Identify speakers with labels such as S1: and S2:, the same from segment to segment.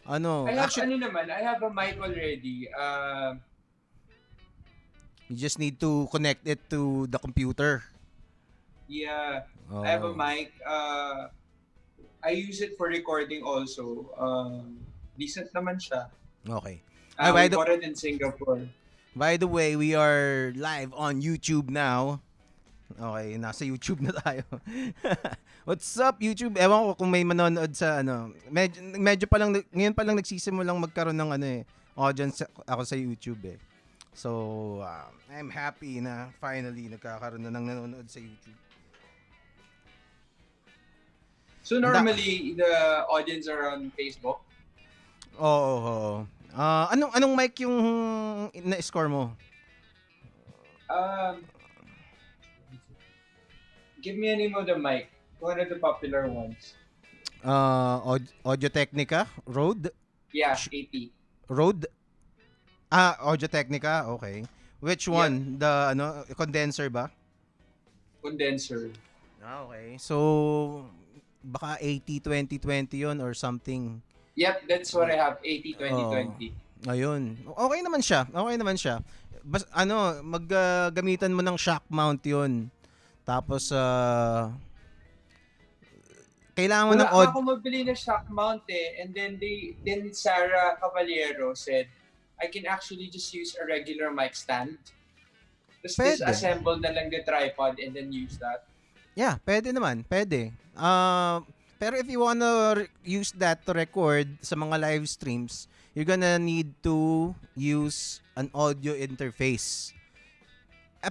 S1: Ano, actually,
S2: I have a mic already.
S1: you just need to connect it to the computer.
S2: Yeah, I have a
S1: Oh,
S2: mic. I use it for recording also. Decent naman siya.
S1: okay. Ay,
S2: We bought it in Singapore.
S1: by the way, we are live on YouTube now. Okay, nasa YouTube na tayo. What's up, YouTube? Ewan ko kung may manonood sa ano. Medyo pa lang, ngayon pa lang nagsisimulang magkaroon ng ano audience ako sa YouTube eh. So, I'm happy na finally nagkakaroon na ng nanonood sa YouTube.
S2: So
S1: Anda,
S2: normally the audience are on Facebook.
S1: oo. Anong mic yung na-score mo?
S2: Um, Give me a name of the mic. One of the popular ones.
S1: Audio Technica? Rode?
S2: Yeah, 80.
S1: Rode? Audio Technica? Okay. Which
S2: Yep,
S1: one? The condenser ba?
S2: condenser.
S1: Okay. So, baka 80-20-20 yon or something.
S2: Yep, that's what I have. 80, 20,
S1: Oh,
S2: 20.
S1: ayun. Okay naman siya. Okay naman siya. Maggamitan mo ng shock mount yon. Tapos, kailangan mo
S2: Wala
S1: ng
S2: nga
S1: odd.
S2: ako mabili na shock mount eh. And then Sarah Caballero said, I can actually just use a regular mic stand. Just
S1: Pwede.
S2: disassemble na lang the tripod and then use that.
S1: Yeah, pwede naman. Pwede. Pero if you wanna use that to record sa mga live streams, you're gonna need to use an audio interface.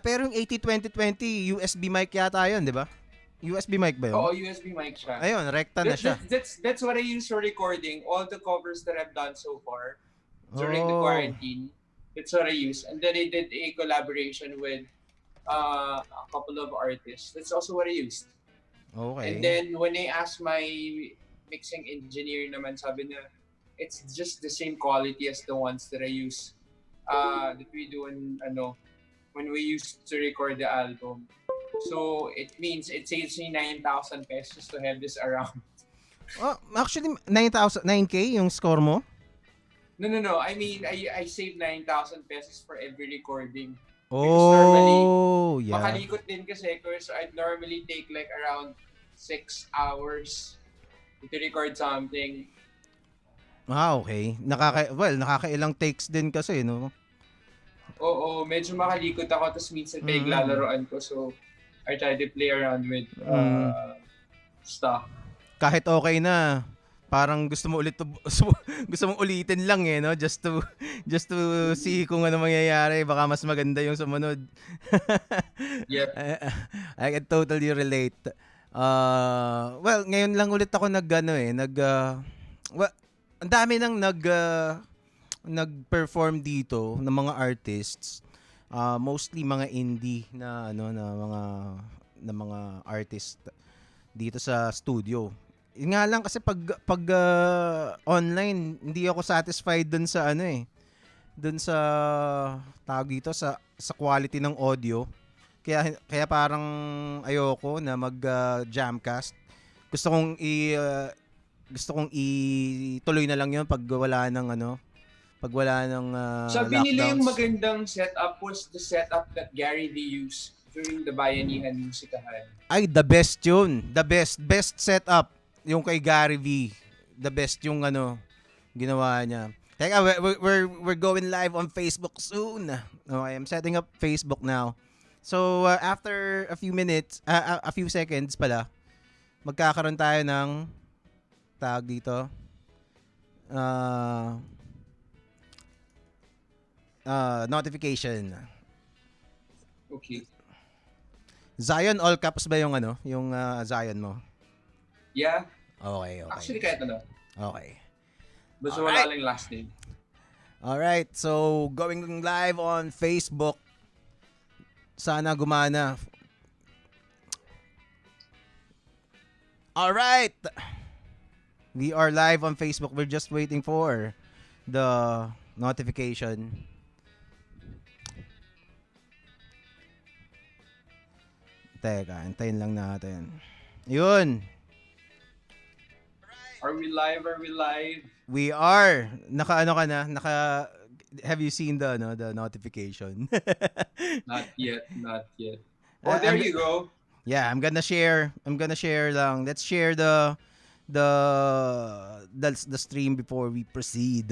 S1: Pero yung 80-20-20, USB mic yata yun, di ba? USB mic ba yun?
S2: Oo, USB mic siya.
S1: Ayun, rekta na siya.
S2: That's what I use for recording. All the covers that I've done so far during the
S1: Oh,
S2: quarantine, that's what I use. And then I did a collaboration with a couple of artists. That's also what I used. And
S1: okay.
S2: then when I asked my mixing engineer naman, sabi niya, it's just the same quality as the ones that I use that we do when we used to record the album. So it means it saves me 9,000 pesos to have this around.
S1: Oh, actually, 9,000, 9K yung score mo?
S2: No. I mean, I save 9,000 pesos for every recording. Because normally,
S1: Oh, yeah.
S2: makalikot din kasi. So I'd normally take like around 6 hours to record something.
S1: Okay. Nakakailang takes din kasi, no?
S2: Oo, medyo makalikot ako. Tapos minsan
S1: Mm.
S2: pinaglalaroan ko. So I try to play around with
S1: Mm.
S2: stuff.
S1: Kahit okay na, parang gusto mo ulit gusto mong ulitin lang eh, no? Just to see kung ano mangyayari, baka mas maganda yung sumunod.
S2: Yep.
S1: I can totally relate. Well, ngayon lang ulit ako well, ang dami nang nag-perform dito ng mga artists. Mostly mga indie na mga artist dito sa studio. Yun nga lang kasi pag online hindi ako satisfied dun sa dun sa tawag dito sa quality ng audio. Kaya parang ayoko na mag jamcast. Gusto kong ituloy na lang 'yon pag wala ng
S2: Sabi nila yung
S1: lockdowns.
S2: magandang setup was the setup that Gary V used during the Bayanihan Musikahan.
S1: Ay, the best yun. The best setup yung kay Gary V. The best yung ginawa niya. Teka, we're going live on Facebook soon. Okay, I'm setting up Facebook now. So, after a few minutes, a few seconds pala, magkakaroon tayo ng tag dito. Uh, Notification.
S2: Okay.
S1: Zion all caps ba yung Zion mo?
S2: Yeah.
S1: Okay.
S2: Actually, kahit
S1: Okay.
S2: Basta wala
S1: Alright.
S2: lang last name.
S1: Alright, so going live on Facebook. Sana gumana. Alright. We are live on Facebook. We're just waiting for the notification. Teka, antayin lang natin. Yun.
S2: Are we live? Are we live?
S1: We are. Naka ano ka na? Have you seen the notification?
S2: Not yet, not yet. Oh,
S1: I-
S2: there
S1: I'm
S2: you go.
S1: yeah, I'm gonna share. I'm gonna share lang. Let's share the the stream before we proceed.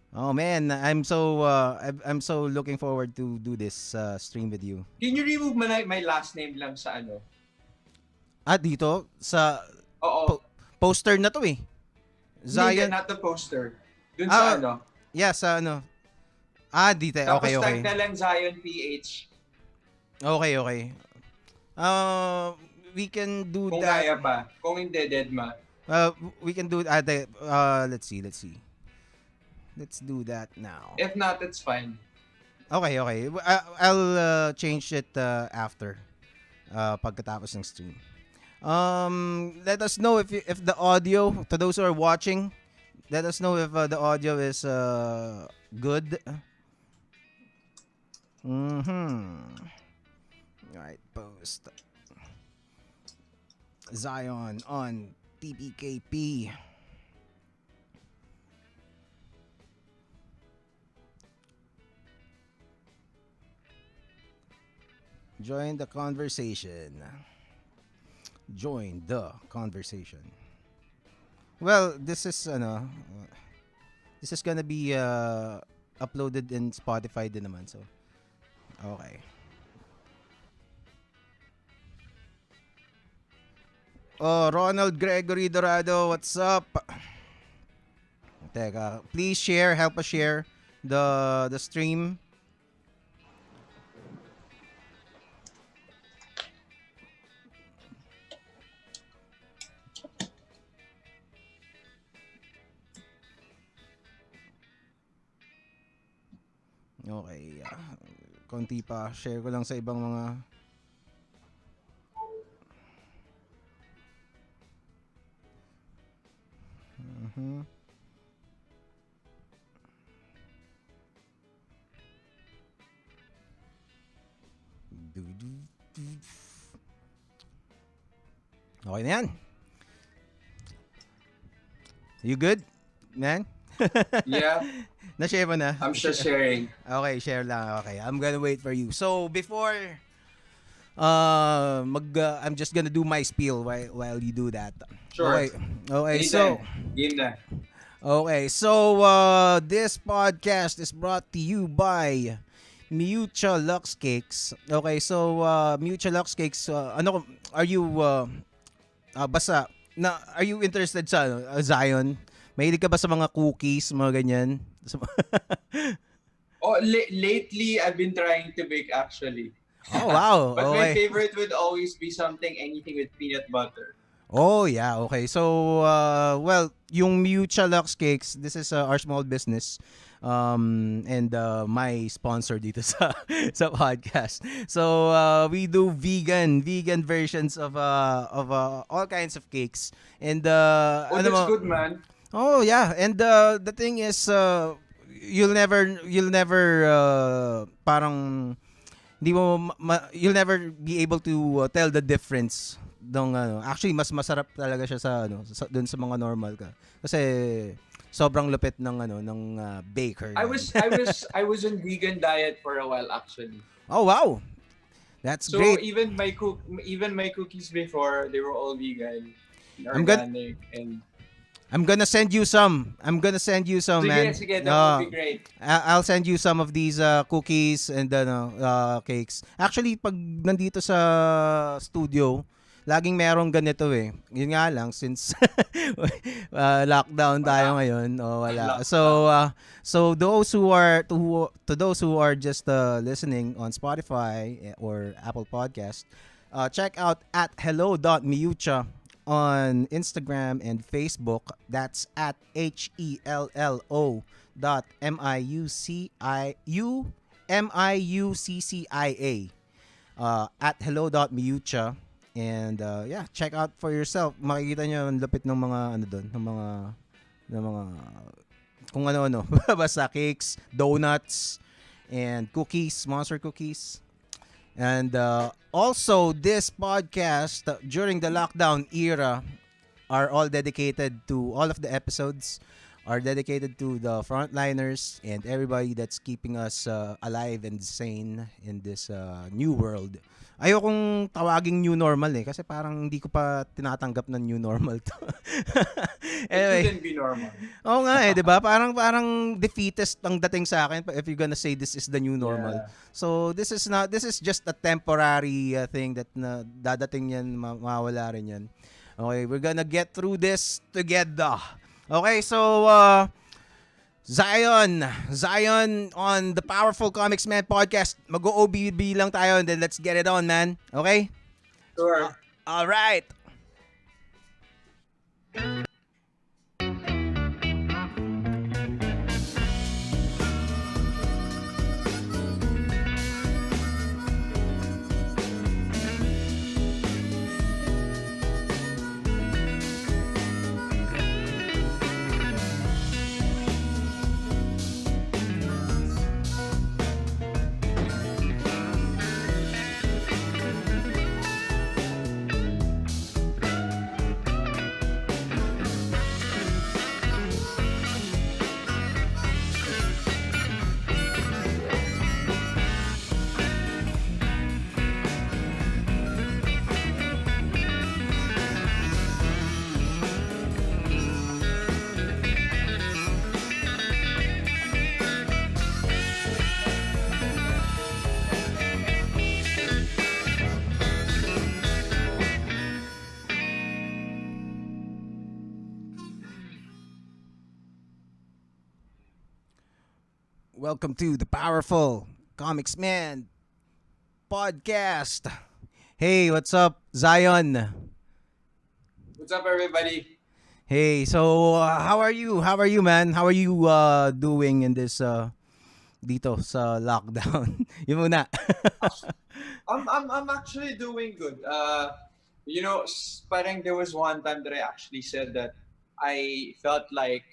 S1: Oh man, I'm so looking forward to do this stream with you.
S2: Can you remove my last name lang sa ano?
S1: Dito sa
S2: Oo.
S1: poster na to eh.
S2: Hindi,
S1: Zion.
S2: not the poster. Dun sa ano.
S1: Yeah, sa ano. Dito.
S2: Tapos
S1: Okay, okay.
S2: tag na lang Zion PH.
S1: Okay, okay. We can do
S2: Kung
S1: that.
S2: kaya pa. Kung hindi, deadma.
S1: We can do let's see. Let's do that now.
S2: If not, it's fine.
S1: Okay, okay. I'll change it after pagkatapos ng stream. Let us know if the audio, to those who are watching, let us know if the audio is good. Alright, post Zion on TPKP. Join the conversation. Join the conversation. Well, this is this is gonna be uploaded in Spotify din naman, so okay. Oh, Ronald Gregory Dorado, what's up? Teka, please share, help us share the stream. Okay, konti pa. Share ko lang sa ibang mga... Okay na yan. You good, man?
S2: Yeah.
S1: Na-share mo na?
S2: I'm just sharing.
S1: Okay, share lang. Okay, I'm gonna wait for you. So, before I'm just gonna do my spiel while you do that.
S2: Sure.
S1: Okay. Okay,
S2: Anytime.
S1: so
S2: Game na.
S1: okay, so this podcast is brought to you by Mutual Lux Cakes. Okay, so Mutual Lux Cakes, are you basta are you interested sa Zion? Mahilig ka ba sa mga cookies, mga ganyan?
S2: Oh, lately I've been trying to bake actually.
S1: Oh, wow.
S2: But my
S1: Okay.
S2: favorite would always be anything with peanut butter.
S1: Oh, yeah. Okay. So, well, yung Mutual Lux Cakes, this is our small business. And my sponsor dito sa podcast. So, we do vegan versions of all kinds of cakes. And
S2: That's good, man.
S1: Oh, yeah. And the thing is you'll never parang you'll never be able to tell the difference dong actually mas masarap talaga siya sa dun sa mga normal ka kasi sobrang lupit ng baker.
S2: I was on vegan diet for a while actually.
S1: Oh, wow. That's
S2: So
S1: great.
S2: even my cookies before, they were all vegan,
S1: I'm gonna-
S2: organic, and
S1: I'm gonna send you some, man.
S2: sige, that would be great.
S1: I'll send you some of these cookies and cakes. Actually, pag nandito sa studio, laging merong ganito eh. Yun nga lang since lockdown tayo ngayon. Wala. So those who are to those who are just listening on Spotify or Apple Podcast, check out at hello.miucha on Instagram and Facebook. That's at HELLO.MIUCCIA at hello.miucha. And yeah, check out for yourself. Makikita nyo ang lapit ng mga doon, ng mga kung ano basta cakes, donuts, and cookies, monster cookies. And also this podcast during the lockdown era are all dedicated to all of the episodes are dedicated to the frontliners and everybody that's keeping us alive and sane in this new world. Ayokong tawaging new normal kasi parang hindi ko pa tinatanggap na new normal to.
S2: It
S1: Anyway,
S2: shouldn't be normal.
S1: oo nga 'di ba? Parang defeatist ang dating sa akin if you're gonna say this is the new normal.
S2: Yeah.
S1: So this is just a temporary thing that na dadating yan, mawawala rin yan. Okay, we're gonna get through this together. Okay, so Zion on the Powerful Comics Man podcast. Mag-OBB lang tayo and then let's get it on, man. Okay?
S2: Sure.
S1: All right. Welcome to the Powerful Comics Man podcast. Hey, what's up, Zion?
S2: What's up, everybody?
S1: Hey, so how are you? How are you, man? How are you doing in this dito sa lockdown? Yun muna.
S2: I'm actually doing good. Parang there was one time that I actually said that I felt like,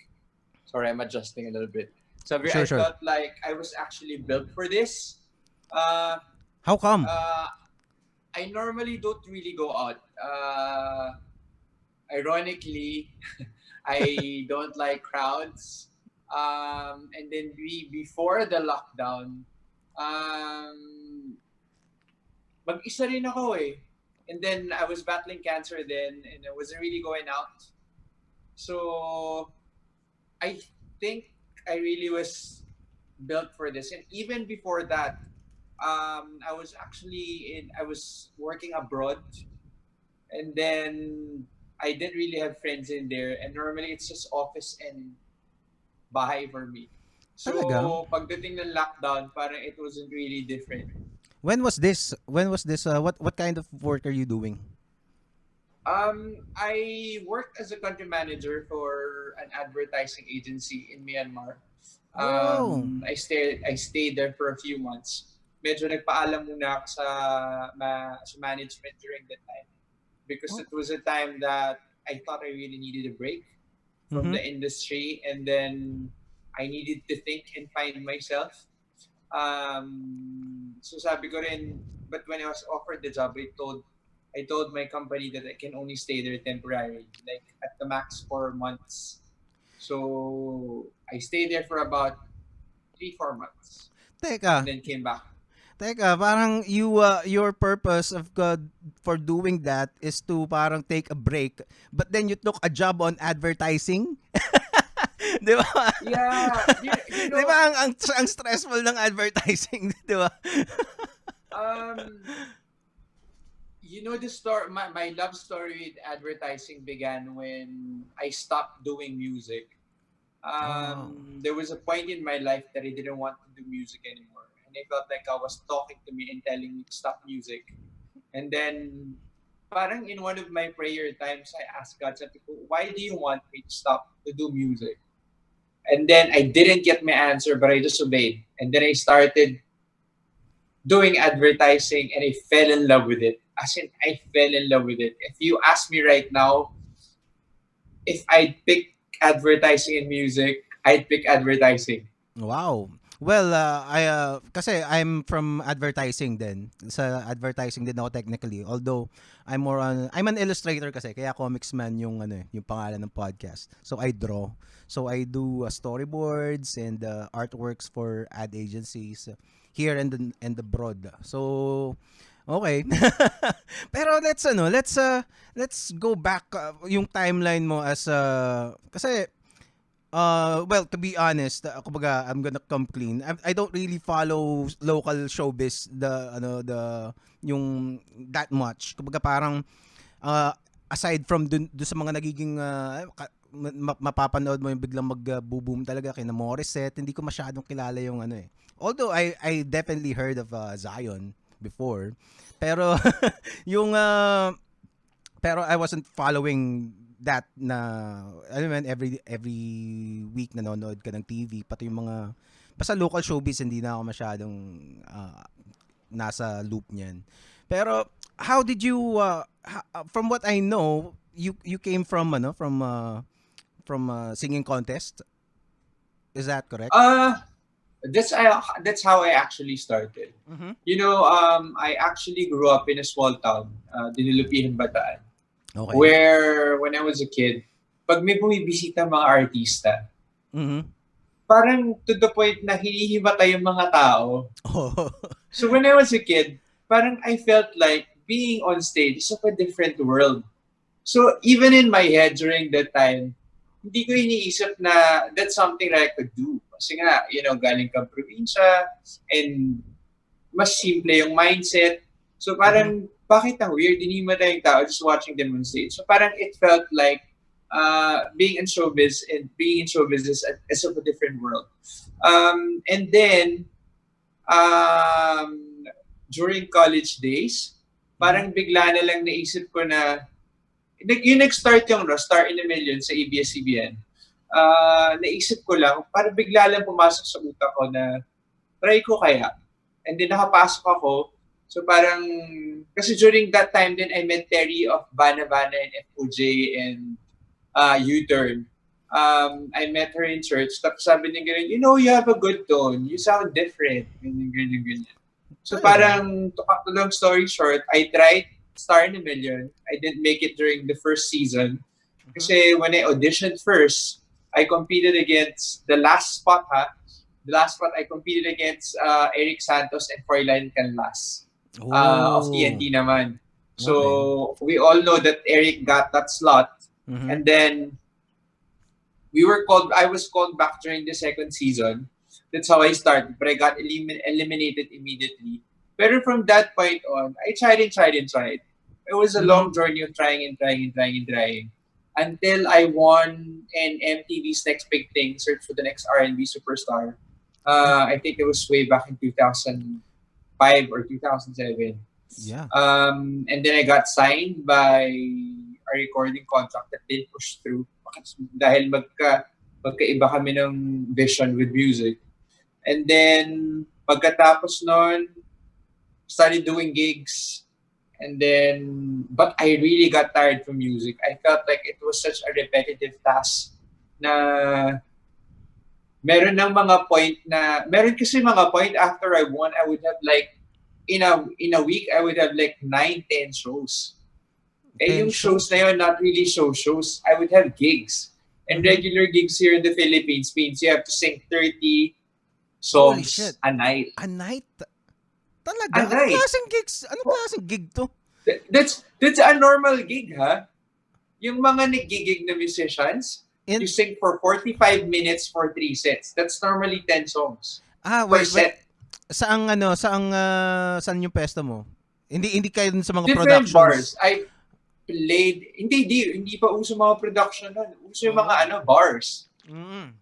S2: sorry, I'm adjusting a little bit. So I
S1: Sure.
S2: felt like I was actually built for this.
S1: How come?
S2: I normally don't really go out. Ironically, I don't like crowds. And then before the lockdown, mag-isa rin ako eh. And then I was battling cancer then and I wasn't really going out. So I think I really was built for this. And even before that, I was working abroad and then I didn't really have friends in there. And normally it's just office and bahay for me.
S1: Talaga?
S2: So pagdating ng lockdown, parang it wasn't really different.
S1: When was this? What kind of work are you doing?
S2: I worked as a country manager for an advertising agency in Myanmar.
S1: Oh.
S2: I stayed there for a few months. Medyo nagpaalam muna ako sa management during that time because it was a time that I thought I really needed a break from the industry and then I needed to think and find myself. So sabi ko rin, but when I was offered the job, I told my company that I can only stay there temporarily, like at the max 4 months. So I stayed there for about 3-4 months
S1: Teka,
S2: and then came back.
S1: parang your purpose of for doing that is to parang take a break, but then you took a job on advertising. Di ba?
S2: Yeah,
S1: Di ba ang stressful ng advertising, di ba?
S2: The story, my love story with advertising began when I stopped doing music. There was a point in my life that I didn't want to do music anymore. And I felt like I was talking to me and telling me to stop music. And then, parang in one of my prayer times, I asked God, sabi ko, why do you want me to stop to do music? And then I didn't get my answer, but I just obeyed. And then I started doing advertising and I fell in love with it. As in, I fell in love with it. If you ask me right now, if I'd pick advertising and music, I'd pick advertising.
S1: Wow. Well, kasi I'm from advertising din. Sa advertising din ako technically. Although I'm an illustrator kasi kaya Comics Man yung yung pangalan ng podcast. So I draw. So I do storyboards and artworks for ad agencies here and abroad. So okay. Pero let's go back yung timeline mo as kasi well, to be honest, kumbaga, I'm gonna come clean. I don't really follow local showbiz yung that much. Kumbaga parang uh, aside from dun sa mga nagiging mapapanood mo yung biglang mag-boom talaga kina Morissette, hindi ko masyadong kilala yung eh. Although I definitely heard of Zion before. Pero yung pero I wasn't following that na ano man every week nanonood ka ng TV pati yung mga basta local showbiz hindi na ako masyadong nasa loop niyan. Pero how did you from what I know you came from singing contest, is that correct?
S2: That's how I actually started.
S1: Mhm.
S2: I actually grew up in a small town, Dinulupihan, Bataan,
S1: Okay.
S2: where when I was a kid, pag may bumibisita mga artista,
S1: Mhm.
S2: parang to the point na hinihimatay yung mga tao.
S1: Oh.
S2: So when I was a kid, parang I felt like being on stage is of a different world. So even in my head during that time, hindi ko iniisip na that's something that I could do. Kasi nga, galing kang probinsya and mas simple yung mindset. So
S1: Mhm.
S2: parang, bakit ang weird? Dinimata yung tao just watching them on stage. So parang it felt like being in showbiz is of a different world. And then, um, during college days,
S1: Mhm.
S2: parang bigla na lang naisip ko na, yung nag-start yung Star in a Million sa ABS-CBN, naisip ko lang, parang bigla lang pumasok sa utak ko na, try ko kaya. And then nakapasok ako, so parang, kasi during that time then I met Terry of Bana Bana and FOJ and U-Turn. I met her in church, tapos sabi niya ganyan, you have a good tone, you sound different, ganyan, ganyan, ganyan. So
S1: Talaga.
S2: parang, to cut the long story short, I tried Star in a Million. I didn't make it during the first season.
S1: Mhm.
S2: Kasi when I auditioned first, I competed against the last spot, the last spot I competed against Eric Santos and Froilan Canlas of
S1: Oh.
S2: TNT naman.
S1: Okay.
S2: So we all know that Eric got that slot.
S1: Mhm.
S2: And then I was called back during the second season. That's how I started, but I got eliminated immediately. But from that point on, I tried and tried and tried. It was a
S1: Mhm.
S2: long journey of trying and trying and trying and trying until I won an MTV's Next Big Thing, Search for the Next R&B Superstar. I think it was way back in 2005 or 2007.
S1: Yeah.
S2: And then I got signed by a recording contract that didn't push through dahil magkaiba kami ng vision with music. And then, pagkatapos nun, started doing gigs. And then, but I really got tired from music. I felt like it was such a repetitive task na meron kasi mga point after I won, I would have like, in a week, I would have like 9, 10 shows.
S1: Ten
S2: Yung shows
S1: shows.
S2: na yun, not really shows. I would have gigs. And
S1: Mhm.
S2: regular gigs here in the Philippines means you have to sing 30
S1: Holy
S2: songs
S1: shit.
S2: a night.
S1: A night?
S2: A
S1: Talaga? Anong
S2: night.
S1: klaseng gigs? Anong klaseng gig to?
S2: That's a normal gig, ha? Yung mga nagigig na musicians, you
S1: In
S2: sing for 45 minutes for 3 sets. That's normally 10 songs per
S1: wait.
S2: set.
S1: Saan yung pwesto mo? Hindi kayo dun sa mga
S2: Different
S1: productions.
S2: bars. I played, hindi pa uso mga production nun. Uso yung
S1: Oh.
S2: mga bars.
S1: Mm.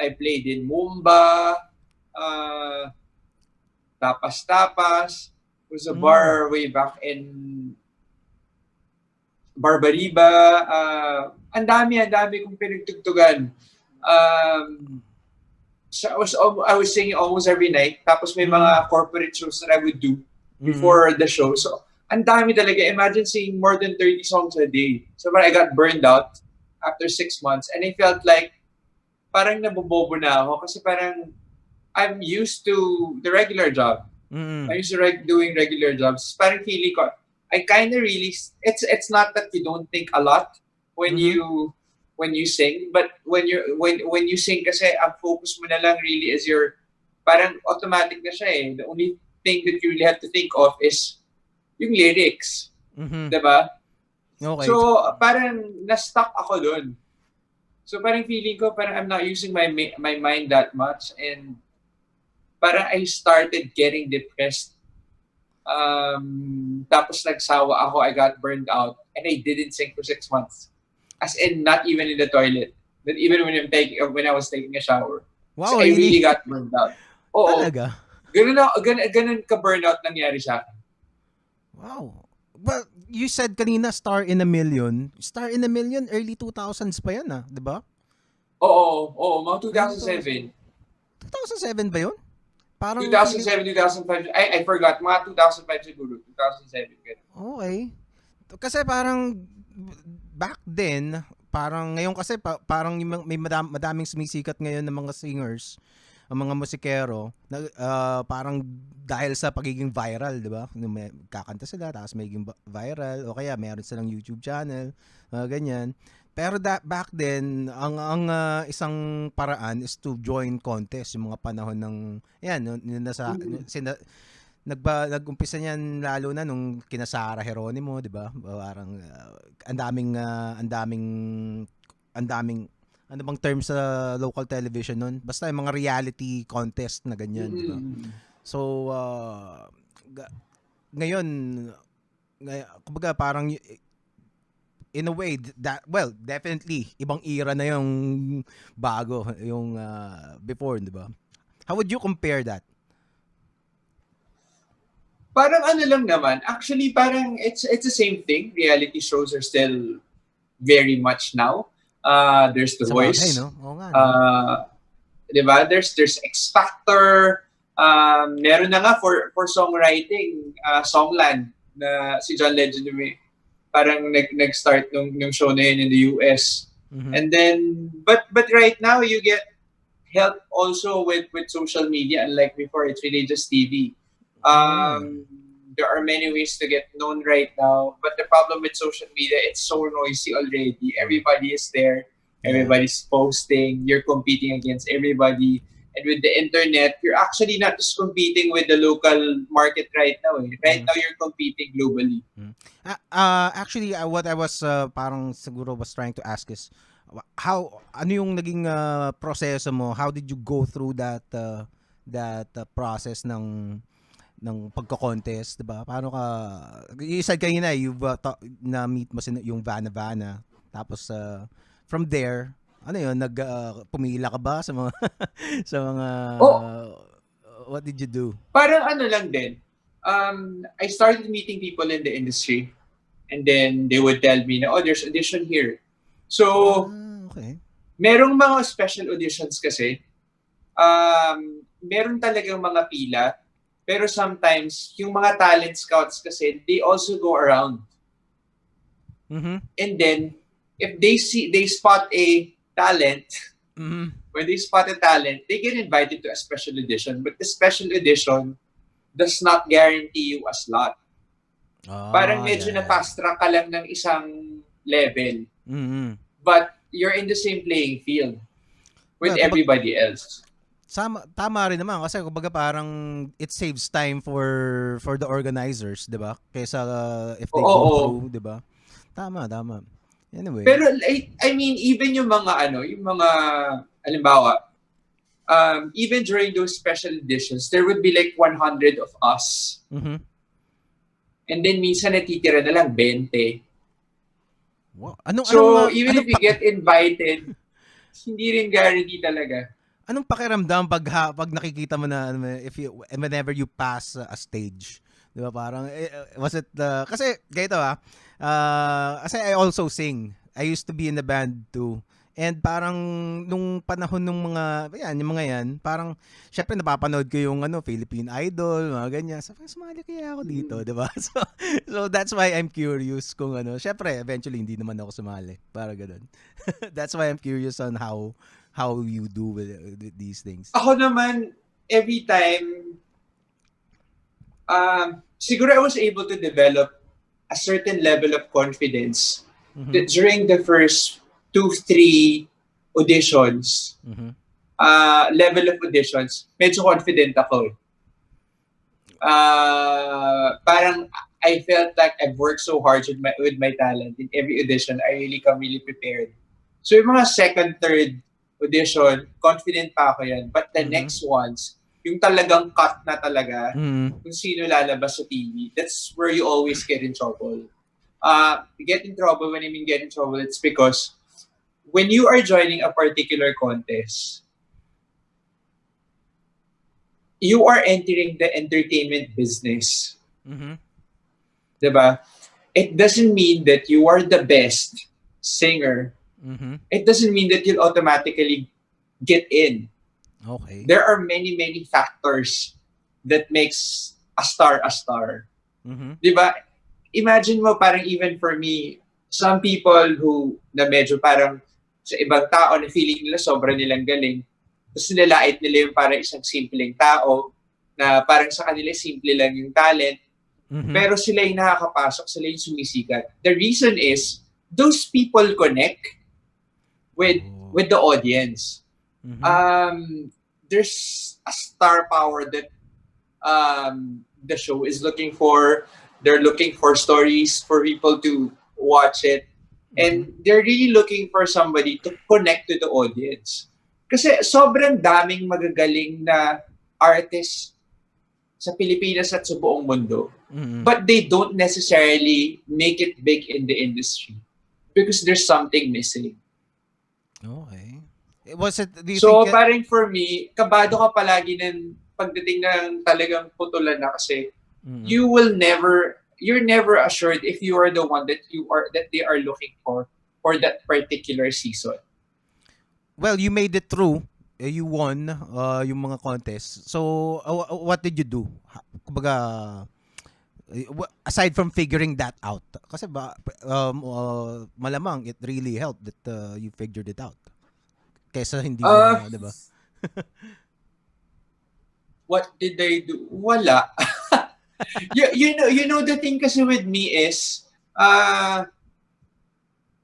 S2: I played in Mumba, uh, Tapas Tapas. Was a
S1: Mm.
S2: bar way back in Barbariba. Ang dami kong pinagtugtugan. So I was singing almost every night. Tapos may
S1: Mm.
S2: mga corporate shows that I would do
S1: Mm.
S2: before the show. So ang dami talaga. Imagine singing more than 30 songs a day. So when I got burned out after 6 months and I felt like parang nabobobo na ako kasi parang I'm used to the regular job.
S1: Mm.
S2: I used to doing regular jobs. Parang feeling ko, I kind of really, it's not that you don't think a lot when
S1: Mhm.
S2: you sing, but when you sing kasi ang focus mo na lang really is your, parang automatic na siya eh. The only thing that you really have to think of is yung lyrics.
S1: Mhm.
S2: 'Di ba?
S1: Okay.
S2: So, parang na-stuck ako doon. So, parang feeling ko, parang I'm not using my mind that much and parang I started getting depressed. Tapos nagsawa ako, I got burned out, and I didn't sing for 6 months. As in, not even in the toilet. Not even when I was taking a shower. Kasi
S1: Wow,
S2: I
S1: really?
S2: really got burned out. Oo.
S1: Talaga?
S2: Ganun ka burnout nangyari sa akin.
S1: Wow. But you said kanina Star in a Million. Star in a Million, early 2000s pa yan, 'di ba?
S2: Oo, mga
S1: Early 2000.
S2: 2007.
S1: 2007 ba 'yun? Parang feeling
S2: 2007, 2005. I forgot. Mga 2005 siguro. 2007. Ganun.
S1: okay. Kasi parang back then, parang ngayon kasi parang yung may madaming sumisikat ngayon ng mga singers, ang mga musikero, parang dahil sa pagiging viral, 'di ba? May kakanta sila tapos magiging viral o kaya meron silang YouTube channel, ganyan. Pero back then, ang isang paraan is to join contest yung mga panahon ng yan, yung nasa
S2: Mhm.
S1: nag-umpisa niyan lalo na nung kina Sarah Geronimo, 'di ba? Parang ang daming ano bang term sa local television nun? Basta yung mga reality contest na ganyan, 'di ba?
S2: Mm-mm.
S1: So ngayon kumbaga parang in a way that well, definitely ibang era na yung bago yung before, 'di ba? How would you compare that?
S2: Parang ano lang naman. Actually, parang it's the same thing. Reality shows are still very much now. There's The
S1: Sa bagay,
S2: Voice.
S1: no? Oo nga, no?
S2: Uh, 'Di ba? There's X Factor. Meron na nga for songwriting, Songland na si John Legend yung parang nag-start nung show na yun in the US.
S1: Mhm.
S2: And then but right now you get help also with social media, unlike before it's really just TV.
S1: Mm.
S2: There are many ways to get known right now, but the problem with social media, it's so noisy already. Everybody is there,
S1: Yeah.
S2: everybody's posting, you're competing against everybody. And with the internet, you're actually not just competing with the local market right now. Right
S1: Mhm.
S2: now, you're competing globally.
S1: Actually, what I was parang siguro was trying to ask is how ano yung naging proseso mo? How did you go through that process ng pagko-contest, 'di ba? Paano ka you said kanina you've na meet mo yung Vanna Vanna tapos from there ano yun pumila ka ba sa mga sa mga
S2: Oh,
S1: what did you do?
S2: parang ano lang din. I started meeting people in the industry, and then they would tell me na, oh, there's audition here. So,
S1: Okay.
S2: merong mga special auditions kasi. Meron talagang mga pila, pero sometimes, yung mga talent scouts kasi, they also go around.
S1: Mhm.
S2: And then, if they spot a talent,
S1: Mhm.
S2: when they spot a talent, they get invited to a special edition. But the special edition does not guarantee you a slot. Parang medyo na
S1: Yeah.
S2: fast track ka lang ng isang level.
S1: Mhm.
S2: But you're in the same playing field with
S1: Well, kumbaga,
S2: everybody else.
S1: tama rin naman kasi kumbaga parang it saves time for the organizers, 'di ba? Kaysa if they
S2: Oo,
S1: go
S2: oo.
S1: through, 'di ba? Tama. Anyway.
S2: Pero I mean, even yung mga yung mga, halimbawa, even during those special editions, there would be like 100 of us.
S1: Mhm.
S2: And then minsan natitira na lang 20.
S1: Wow. Anong
S2: So, even
S1: anong
S2: if you get invited, hindi rin guarantee talaga.
S1: anong pakiramdam pag nakikita mo na if you whenever you pass a stage, 'di ba? Parang was it kasi ganito kasi I also sing. I used to be in the band too. And parang nung panahon nung yung mga yan, parang syempre napapanood ko yung Philippine Idol, mga ganyan. Sabi ko, sumali kaya ako dito, 'di ba? So that's why I'm curious kung syempre eventually hindi naman ako sumali, para ganun. That's why I'm curious on how you do with these things.
S2: Ako naman, every time, siguro I was able to develop a certain level of confidence
S1: Mhm.
S2: that during the first 2, 3 auditions,
S1: Mhm.
S2: level of auditions, medyo confident ako. Parang I felt like I've worked so hard with my talent in every audition. I really come really prepared. So yung mga second, third audition, confident pa ako yan. But the
S1: Mhm.
S2: next ones, yung talagang cut na talaga,
S1: Mhm.
S2: kung sino lalabas sa TV, that's where you always get in trouble. Get in trouble, when I mean get in trouble, it's because when you are joining a particular contest, you are entering the entertainment business.
S1: Mhm.
S2: 'Di ba? It doesn't mean that you are the best singer.
S1: Mhm.
S2: It doesn't mean that you'll automatically get in.
S1: Okay.
S2: There are many, many factors that makes a star a star.
S1: Mhm.
S2: 'Di ba? Imagine mo, parang even for me, some people who na medyo parang sa ibang tao na feeling nila sobra nilang galing, tapos nilalait nila yung parang isang simpleng tao na parang sa kanila simple lang yung talent,
S1: Mhm.
S2: pero sila yung nakakapasok, sila yung sumisikat. The reason is, those people connect with
S1: Oh.
S2: with the audience.
S1: Mhm.
S2: Um, there's a star power that the show is looking for. They're looking for stories for people to watch it.
S1: Mhm.
S2: And they're really looking for somebody to connect to the audience. Kasi sobrang daming magagaling na artists sa Pilipinas at sa buong mundo.
S1: Mhm.
S2: But they don't necessarily make it big in the industry because there's something missing.
S1: Okay. Was it, do you think,
S2: So parang for me, kabado ka palagi ng pagdating ng talagang putulan na kasi
S1: mhm.
S2: you're never assured if you are the one that they are looking for that particular season.
S1: Well, you made it through. You won yung mga contests. So, what did you do? Kumbaga, aside from figuring that out. Kasi malamang it really helped that you figured it out. Kesa hindi mo
S2: Uh,
S1: na, 'di ba?
S2: what did they do? Wala. You know the thing kasi with me is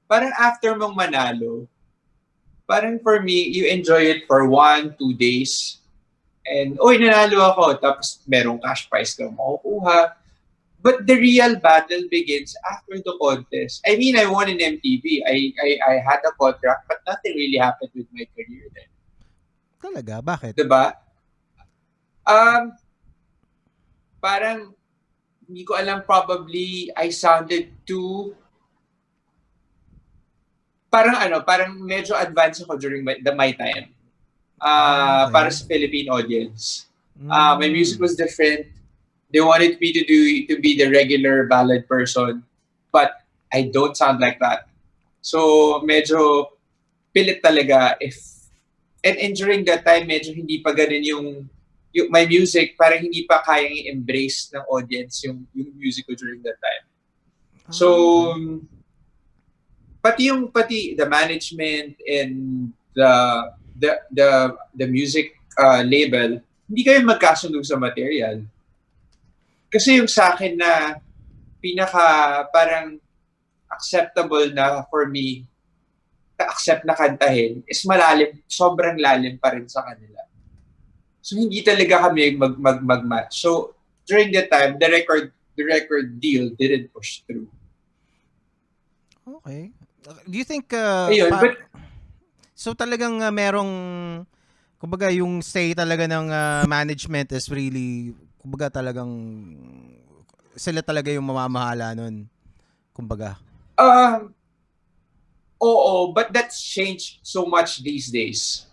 S2: parang after mong manalo, parang for me, you enjoy it for 1, 2 days. And, oy, nanalo ako. Tapos, merong cash prize kang makukuha. But the real battle begins after the contest. I mean, I won in MTV. I had a contract, but nothing really happened with my career then.
S1: Talaga, bakit?
S2: Diba? Um, parang, hindi ko alam, probably I sounded too, parang medyo advanced ako during my time. Para
S1: Okay.
S2: sa Philippine audience. My music
S1: Mm.
S2: was different. They wanted me to be the regular ballad person, but I don't sound like that. So medyo pilit talaga if and during that time medyo hindi pa ganun yung my music, parang hindi pa kayang i-embrace ng audience yung music ko during that time. So
S1: Ah, okay.
S2: pati the management and the music label, hindi kayo magkasundo sa material. Kasi yung sa akin na pinaka parang acceptable na for me accept na kantahin is malalim, sobrang lalim pa rin sa kanila. So hindi talaga kami mag-match. So during that time, the record deal didn't push through.
S1: Okay. Do you think
S2: Ayun, but
S1: so talagang merong kumbaga yung say talaga ng management is really kumbaga talagang sila talaga yung mamamahala nun. Kumbaga.
S2: um oo, but that's changed so much these days.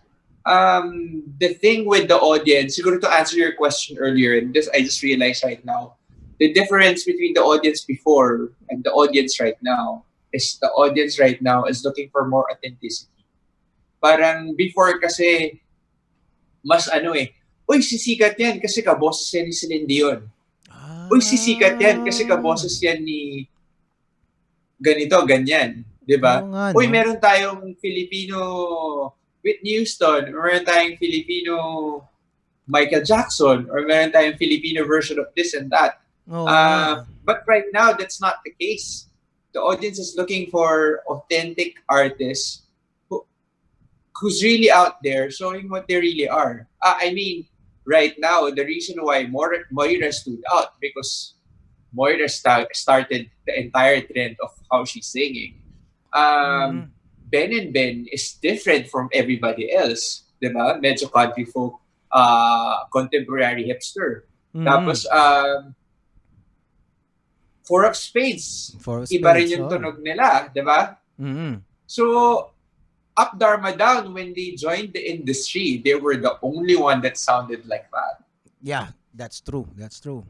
S2: The thing with the audience, siguro to answer your question earlier, and this I just realized right now, the difference between the audience before and the audience right now is the audience right now is looking for more authenticity. Parang before kasi, mas uy, sisikat yan kasi kaboses yan ni Celine Dion. Uy, sisikat yan kasi
S1: Ah.
S2: kaboses yan ni ganito, ganyan. 'Di
S1: Oo
S2: ba?
S1: nga
S2: Uy,
S1: no.
S2: meron tayong Filipino Whitney Houston, meron tayong Filipino Michael Jackson or meron tayong Filipino version of this and that.
S1: Oo nga.
S2: But right now, that's not the case. The audience is looking for authentic artists who's really out there showing what they really are. I mean, right now, the reason why Moira stood out because Moira started the entire trend of how she's singing. Um,
S1: Mm.
S2: Ben and Ben is different from everybody else. Diba? Medyo country folk, contemporary hipster.
S1: Mm.
S2: Tapos, Four of Spades,
S1: For
S2: iba rin
S1: spades,
S2: yung
S1: oh.
S2: tunog nila. Diba?
S1: Mm.
S2: So, up Dharma Down, when they joined the industry, they were the only one that sounded like that.
S1: Yeah, that's true. That's true.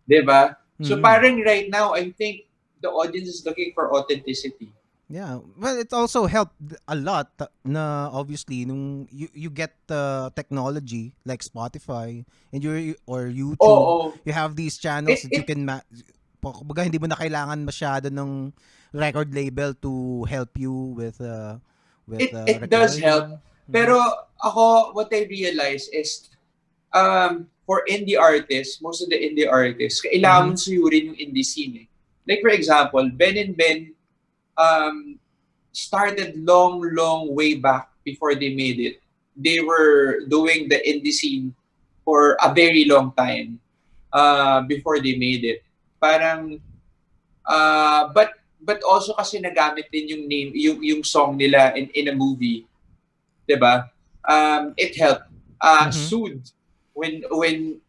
S2: Diba? So
S1: Mm.
S2: parang right now, I think the audience is looking for authenticity.
S1: Yeah, well, it also helped a lot na obviously nung you get technology like Spotify and or YouTube,
S2: Oo.
S1: you have these channels that you
S2: It
S1: can kumbaga hindi mo na kailangan masyado ng record label to help you with
S2: it does help.
S1: recording. Mhm.
S2: Pero ako, what I realize is, for indie artists, most of the indie artists, kailangan
S1: Mhm.
S2: suyurin yung indie scene. Like for example, Ben and Ben um, started long way back before they made it. They were doing the indie scene for a very long time before they made it. Parang but also kasi nagamit din yung name yung song nila in a movie, 'di ba? It helped.
S1: Mhm.
S2: Soothe when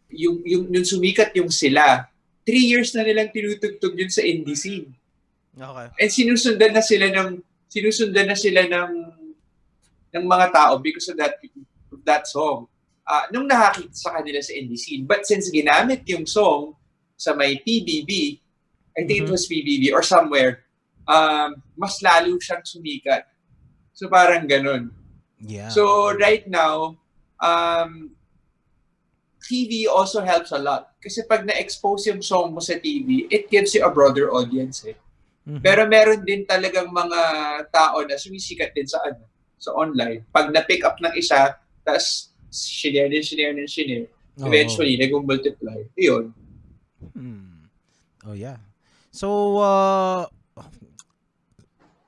S2: yung sumikat yung sila, 3 years na nilang tinutugtog yun sa indie scene.
S1: Okay.
S2: And sinusundan na sila ng mga tao because of that song. Nung nakakita sa kanila sa indie scene. But since ginamit yung song sa may PBB, I think it
S1: Mhm.
S2: was PBB or somewhere, mas lalo siyang sumikat. So parang ganun.
S1: Yeah.
S2: So right now, TV also helps a lot. Kasi pag na-expose yung song mo sa TV, it gives you a broader audience eh.
S1: Mhm.
S2: Pero meron din talagang mga tao na sumisikat din sa online. Pag na-pick up ng isa, tapos share,
S1: Oo.
S2: eventually, nag-multiply. Yun.
S1: Oh yeah. So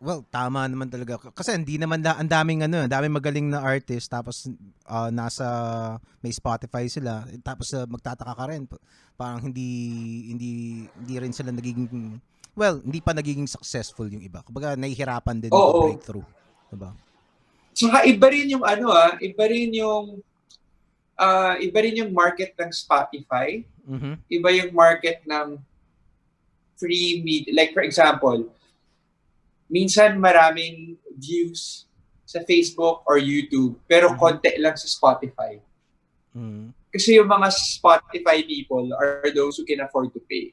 S1: well, tama naman talaga. Kasi hindi naman ang daming daming magaling na artist tapos nasa may Spotify sila tapos magtataka ka rin parang hindi hindi rin sila nagiging hindi pa nagiging successful yung iba. Kumbaga nahihirapan din
S2: Oo.
S1: maka-breakthrough, 'di ba?
S2: Saka iba rin yung market ng Spotify.
S1: Mhm.
S2: Iba yung market ng free media. Like for example, minsan maraming views sa Facebook or YouTube, pero
S1: Mhm.
S2: konti lang sa Spotify.
S1: Mhm.
S2: Kasi yung mga Spotify people are those who can afford to pay.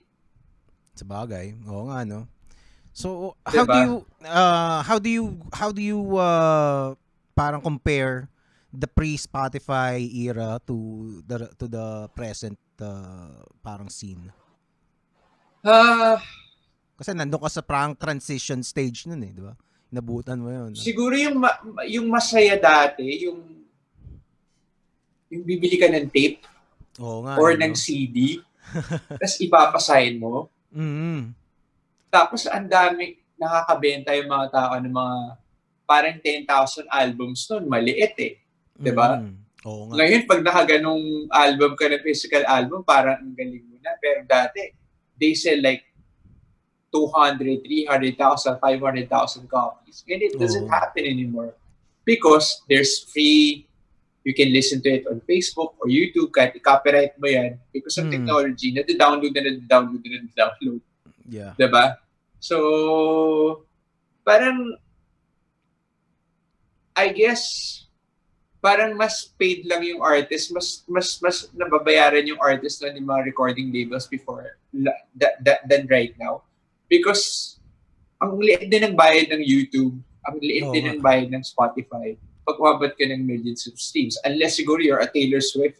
S1: Sabagay. Oo nga no. So
S2: Diba?
S1: how do you parang compare the pre-Spotify era to the present parang scene? Kasi nandun ka sa parang transition stage nun eh, di ba? Nabutan mo yun.
S2: Siguro yung masaya dati, yung bibili ka ng tape
S1: Oo nga
S2: or
S1: eh,
S2: ng
S1: no?
S2: CD, tapos ipapasign mo.
S1: Mm-hmm.
S2: Tapos ang dami nakakabenta yung mga tao ng mga parang 10,000 albums nun, maliit eh. Diba?
S1: Mm-hmm. Oo nga.
S2: Ngayon, pag nakaganong album ka na physical album, parang ang galing mo na. Pero dati, they sell like 200, 300,000, 500,000 copies. And it doesn't
S1: Oo.
S2: happen anymore. Because there's free, you can listen to it on Facebook or YouTube, kahit i-copyright mo yan. Because of technology, nade-download.
S1: Yeah.
S2: Diba? So, parang, I guess, parang mas paid lang yung artist, mas nababayaran yung artist na ng mga recording labels before than right now. Because ang liit din ng bayad ng YouTube, ang liit
S1: Oo
S2: din
S1: nga.
S2: ng bayad ng Spotify pag umabot ka ng millions of streams. Unless siguro you're a Taylor Swift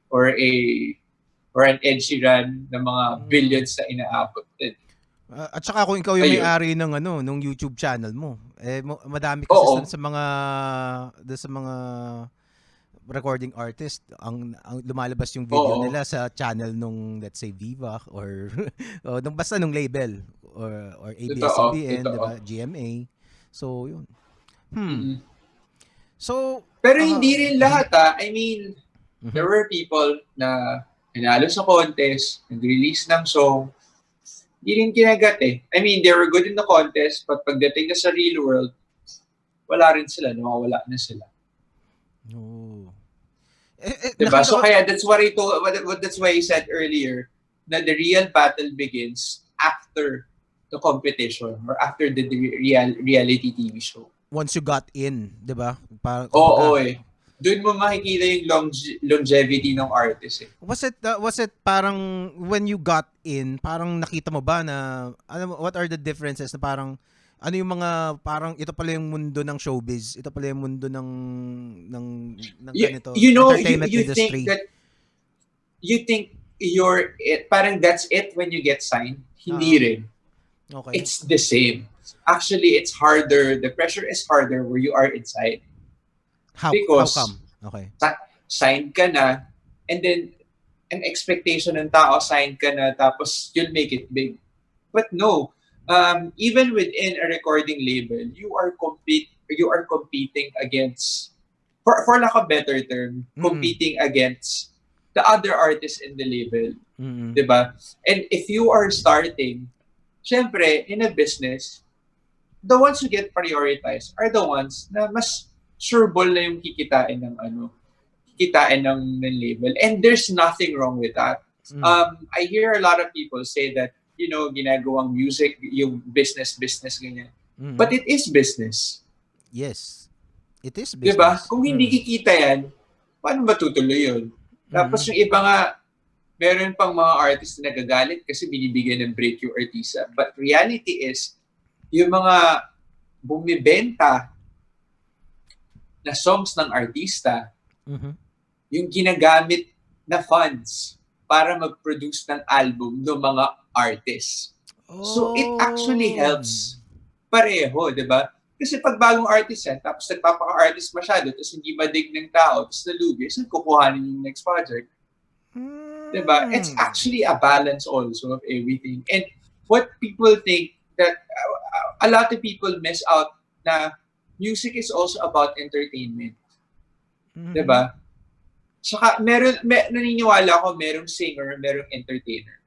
S2: or an Ed Sheeran na mga billions na inaabot din.
S1: At saka kung ikaw yung
S2: Ayun.
S1: may-ari ng nung YouTube channel mo, madami kasi
S2: Oo.
S1: sa mga recording artist, ang lumalabas yung video
S2: Oo.
S1: nila sa channel nung, let's say, Viva or o basta nung label or
S2: Totoo.
S1: ABS-CBN, 'di
S2: Totoo.
S1: ba? GMA. So, yun. Hmm.
S2: Mm-mm.
S1: So,
S2: Pero hindi rin
S1: mhm,
S2: lahat ah. I mean, there
S1: mhm.
S2: were people na nanalo sa contest, nag-release ng song, hindi rin kinagat eh. I mean, they were good in the contest, but pagdating na sa real world, wala rin sila, nawawala na sila.
S1: Oh.
S2: Diba?
S1: Nakita
S2: So
S1: ko,
S2: kaya that's that's why I said earlier na the real battle begins after the competition or after the reality TV show.
S1: once you got in, 'di ba? Para
S2: Oo
S1: kumbaga,
S2: eh. Doon mo makikita yung longevity ng artist eh.
S1: was it parang when you got in, parang nakita mo ba na ano, what are the differences na parang ano yung mga parang ito pala yung mundo ng showbiz, ito pala yung mundo ng ng ganito,
S2: You know,
S1: entertainment
S2: you think
S1: industry.
S2: that you think you're it, parang that's it when you get signed. Hindi
S1: Oo.
S2: rin.
S1: Okay.
S2: It's the same. Actually, it's harder. The pressure is harder where you are inside
S1: How
S2: because
S1: come? Okay.
S2: signed ka na and then an expectation ng tao, signed ka na tapos you'll make it big. But no, even within a recording label, you are competing against, for lack of better term,
S1: Mm.
S2: competing against the other artists in the label,
S1: Mm.
S2: 'di ba? And if you are starting, syempre, in a business, the ones who get prioritized are the ones na mas sureball na yung kikitain ng label. And there's nothing wrong with that.
S1: Mm.
S2: I hear a lot of people say that, ginagawang music, yung business, ganyan. But
S1: Mm.
S2: it is business.
S1: Yes. It is
S2: 'Di ba?
S1: business.
S2: Kung hindi
S1: Mm.
S2: kikita yan, paano ba tutuloy yun? Tapos
S1: Mm.
S2: yung iba nga, meron pang mga artist na nagagalit kasi binibigyan ng break yung artista. But reality is, yung mga bumibenta na songs ng artista,
S1: Mhm.
S2: yung ginagamit na funds para mag-produce ng album ng mga artists. So it actually
S1: Oh.
S2: helps pareho, di ba? Kasi pag bagong artist yan, tapos nagpapaka-artist masyado, tapos hindi madig ng tao, tapos nalugi, saan kukuhanin yung next project? Di ba? It's
S1: Mm.
S2: actually a balance also of everything. And what people think that a lot of people miss out na music is also about entertainment. Di
S1: Mhm.
S2: ba? Saka naniniwala ako merong singer, merong entertainer.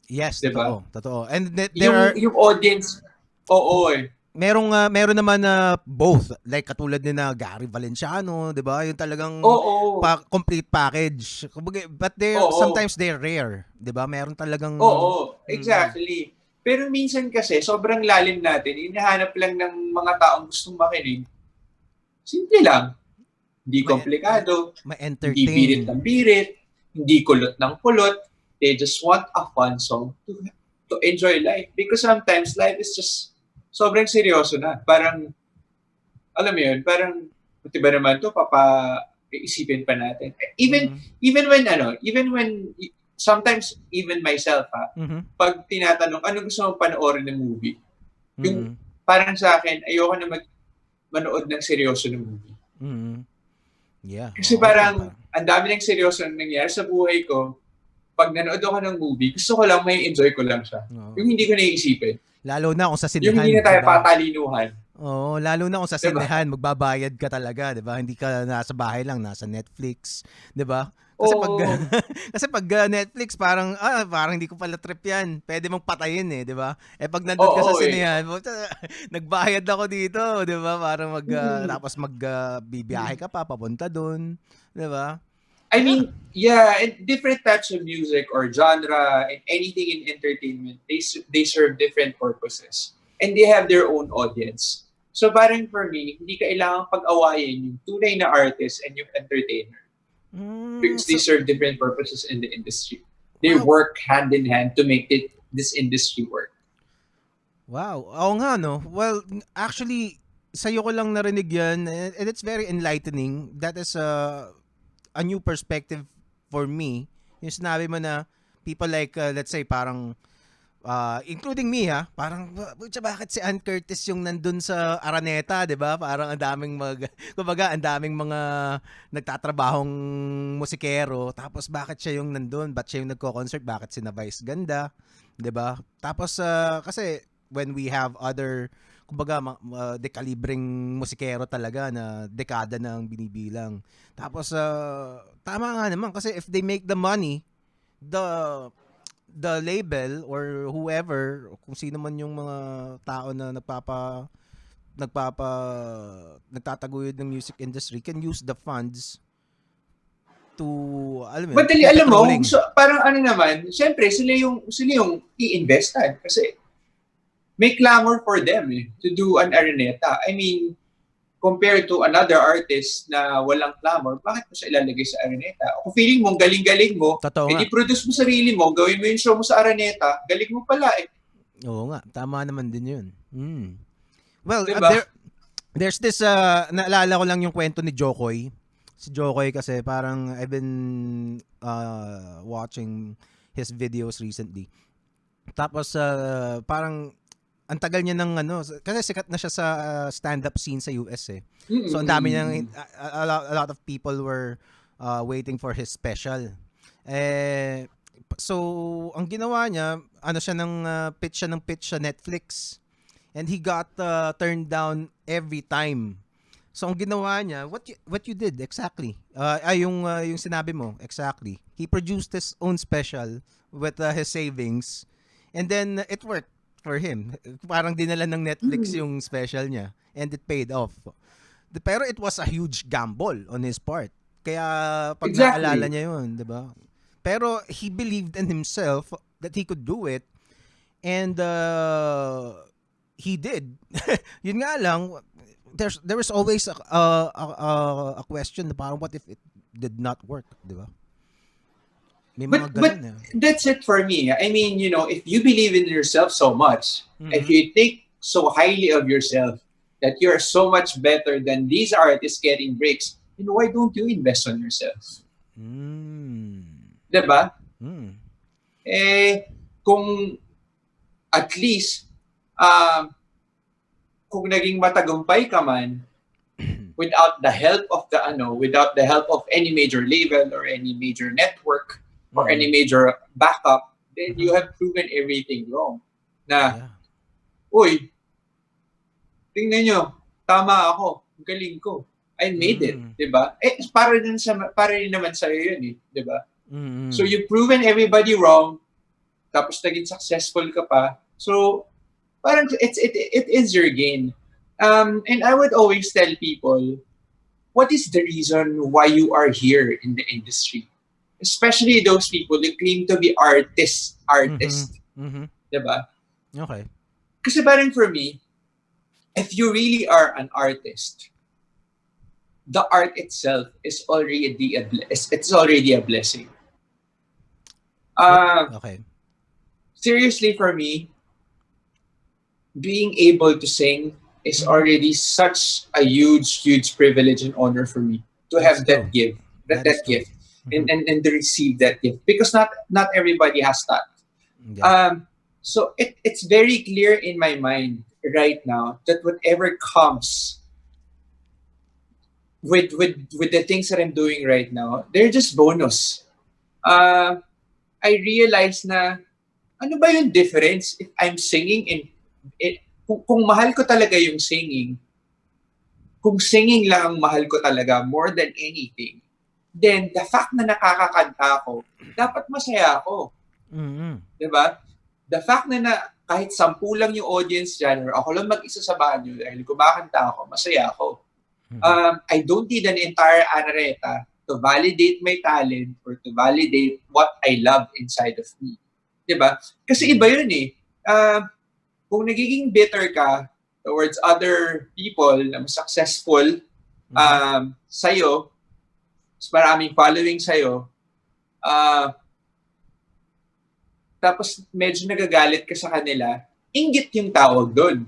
S1: Yes,
S2: 'Di ba?
S1: totoo. And there
S2: Yung
S1: are
S2: yung audience, oo eh.
S1: meron naman na both, like katulad ni na Gary Valenciano, 'di ba? Yung talagang
S2: Oo.
S1: complete package. Kumbaga, but
S2: Oo.
S1: sometimes they're rare, 'di ba? Meron talagang
S2: Oo,
S1: mm,
S2: exactly. Pero minsan kasi sobrang lalim natin, hinahanap lang ng mga taong gustong makinig. Simple lang. Hindi
S1: may
S2: komplikado, hindi birit
S1: ma-entertain.
S2: ng birit, hindi kulot ng kulot. They just want a fun song to enjoy life. Because sometimes life is just sobrang seryoso na. Parang, alam mo yun, parang, buti ba naman to, iisipin pa natin.
S1: Mm.
S2: Even when, sometimes even myself
S1: Mhm.
S2: pag tinatanong, ano gusto mong panoorin ng movie? Yung,
S1: Mm.
S2: parang sa akin, ayoko na manood ng seryoso ng movie.
S1: Mm. Yeah,
S2: Kasi
S1: okay
S2: parang,
S1: pa.
S2: ang dami ng seryoso na nangyari sa buhay ko. Pag nanood ako ng movie, gusto ko lang may enjoy ko lang siya.
S1: Oo.
S2: Yung hindi ko naiisipin.
S1: Lalo na kung sa
S2: Yung hindi
S1: sinehan,
S2: na
S1: 'di
S2: tayo
S1: ba?
S2: patalinuhan.
S1: Oo, lalo na kung sa
S2: 'Di ba?
S1: sinehan, magbabayad ka talaga, 'di ba? Hindi ka nasa bahay lang, nasa Netflix, 'di ba? Kasi pag
S2: Oo.
S1: kasi pag Netflix parang hindi ko pala trip 'yan. Pwede mong patayin eh, 'di ba? Eh pag nandun ka sa
S2: Oo eh.
S1: sinehan, nagbayad ako dito, 'di ba? Para
S2: Mm.
S1: tapos bibiyahe ka pa papunta doon, 'di ba?
S2: I
S1: Yeah.
S2: mean, yeah, and different types of music or genre and anything in entertainment, they serve different purposes. And they have their own audience. So parang for me, hindi kailangan pag-awayin yung tunay na artist and yung entertainer because they
S1: So,
S2: serve different purposes in the industry. They
S1: wow.
S2: work hand in hand to make this industry work.
S1: Wow. Oo nga, no? Well, actually, sa'yo ko lang narinig yan, and it's very enlightening. That is a new perspective for me. Yung sinabi mo na people like, let's say, parang Including me ha, parang "Putya, bakit si Ann Curtis yung nandun sa Araneta, 'di ba? Parang ang daming kumbaga ang daming mga nagtatrabahong musikero, tapos bakit siya yung nandun? Ba't siya yung nagko-concert? Bakit si Vice ganda, 'di ba? Tapos kasi when we have other kumbaga dekalibreng musikero talaga na dekada na ang binibilang. Tapos tama nga naman kasi if they make the money, the label or whoever, kung sino man yung mga tao na nagpapa nagtataguyod ng music industry can use the funds to alam mo yun,
S2: Madali,
S1: keep it
S2: alam mo,
S1: rolling.
S2: so, parang ano naman, siyempre, sila yung i-investan. Kasi may clamor for them to do an Araneta. I mean, compared to another artist na walang clamor, bakit mo siya ilalagay sa Araneta? Kung feeling mo, galing-galing mo,
S1: Totoo nga.
S2: produce mo sarili mo, gawin mo yung show mo sa Araneta, galing mo pala eh.
S1: Oo nga, tama naman din yun. Well,
S2: Diba?
S1: there's this, naalala ko lang yung kwento ni Jokoy. Si Jokoy kasi parang I've been watching his videos recently. Tapos parang ang tagal niya ng kasi sikat na siya sa stand-up scene sa US eh. So ang dami niyang a lot of people were waiting for his special. So ang ginawa niya, pitch sa Netflix. And he got turned down every time. So ang ginawa niya, what you did exactly? Yung sinabi mo, exactly. He produced his own special with his savings, and then it worked for him. Parang dinala ng Netflix yung special niya, and it paid off. Pero it was a huge gamble on his part. Kaya pag naalala
S2: Exactly.
S1: niya yun, 'di ba? Pero he believed in himself that he could do it, and he did. Yun nga lang, there was always a question na parang what if it did not work, di ba? May mga
S2: But
S1: ganun eh.
S2: that's it for me. I mean, if you believe in yourself so much, if you think so highly of yourself that you're so much better than these artists getting breaks, then why don't you invest on yourself? Diba? Kung at least, kung naging matagumpay ka man, without the help of any major label or any major network or any major backup, then you have proven everything wrong. Na, uy, tingnan nyo, tama ako, galing ko. I made it, di ba? Para rin naman sa'yo yun di ba? So you've proven everybody wrong, tapos naging successful ka pa. So, parang it is your gain. And I would always tell people, what is the reason why you are here in the industry? Especially those people who claim to be artists. Diba?
S1: Okay.
S2: Kasi parang for me, if you really are an artist, the art itself is already a blessing.
S1: Okay.
S2: Seriously, for me, being able to sing is already such a huge privilege and honor for me to have that gift, that gift, and to receive that gift, because not everybody has that.
S1: Yeah.
S2: So it's very clear in my mind right now that whatever comes with the things that I'm doing right now, they're just bonus. I realize na ano ba yung difference if I'm singing kung mahal ko talaga yung singing, kung singing lang ang mahal ko talaga more than anything, then the fact na nakakakanta ako, dapat masaya ako. Diba? The fact na kahit 10 lang yung audience dyan, or ako lang mag-isa sa banyo, dahil kumakanta ako, masaya ako. I don't need an entire Araneta to validate my talent or to validate what I love inside of me. Diba? Kasi iba yun kung nagiging bitter ka towards other people na successful sa'yo, maraming following sa'yo, tapos medyo nagagalit ka sa kanila, inggit yung tawag doon.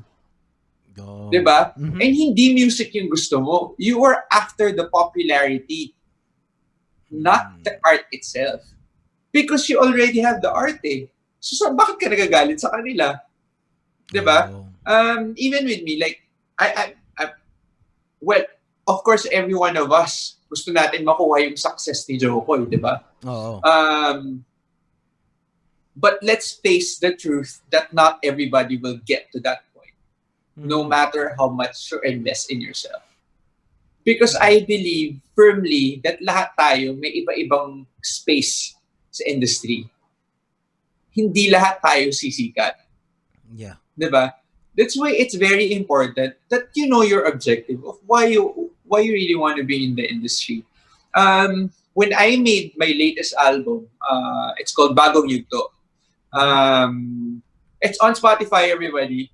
S2: Diba? And hindi music yung gusto mo. You are after the popularity, not the art itself. Because you already have the art So bakit ka nagagalit sa kanila? 'Di ba?
S1: Oh.
S2: Even with me, like, well, of course, every one of us, gusto natin makuha yung success ni Jokoy, di ba?
S1: Oo.
S2: But let's face the truth that not everybody will get to that point, no matter how much you invest in yourself. Because I believe firmly that lahat tayo may iba-ibang space sa industry. Hindi lahat tayo sisikat.
S1: Yeah.
S2: Diba? That's why it's very important that you know your objective of why you really want to be in the industry. When I made my latest album, it's called Bagong Yugto. It's on Spotify, everybody.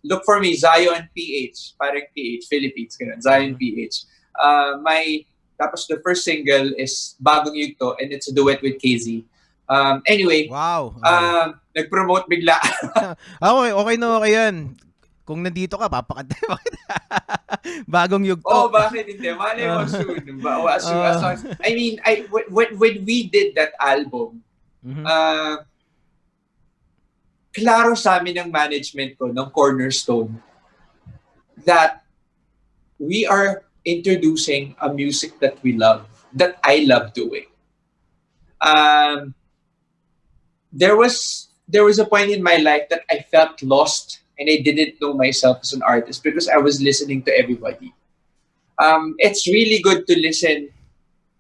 S2: Look for me, Zion PH, parang PH, Philippines, ganun, Zion PH. Tapos the first single is Bagong Yugto, and it's a duet with KZ. Anyway,
S1: Wow. Okay.
S2: nag-promote bigla.
S1: Okay na okay yan. Kung nandito ka, papakanta mo kita. Bagong
S2: Oh,
S1: yugto.
S2: bakit hindi? Malay mo soon. I mean, when we did that album, klaro sa amin ng management ko, ng Cornerstone, that we are introducing a music that we love, that I love doing. There was a point in my life that I felt lost and I didn't know myself as an artist because I was listening to everybody. It's really good to listen.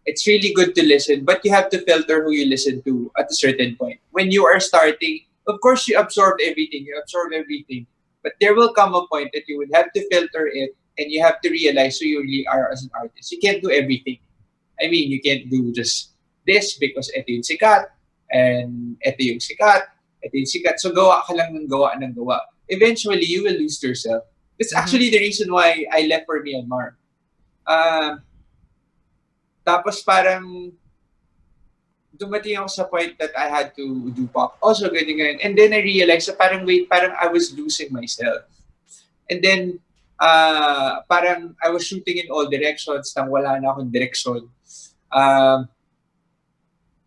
S2: It's really good to listen, but you have to filter who you listen to at a certain point. When you are starting, of course, you absorb everything. But there will come a point that you would have to filter it and you have to realize who you really are as an artist. You can't do everything. I mean, you can't do just this because ito yung sikat, and ito yung sikat, ito yung sikat. So gawa ka lang ng gawa. Eventually, you will lose yourself. That's actually the reason why I left for Myanmar. Tapos parang dumating ako sa point that I had to do pop. Also, ganyan. And then I realized parang I was losing myself. And then, parang I was shooting in all directions nang wala na akong direction.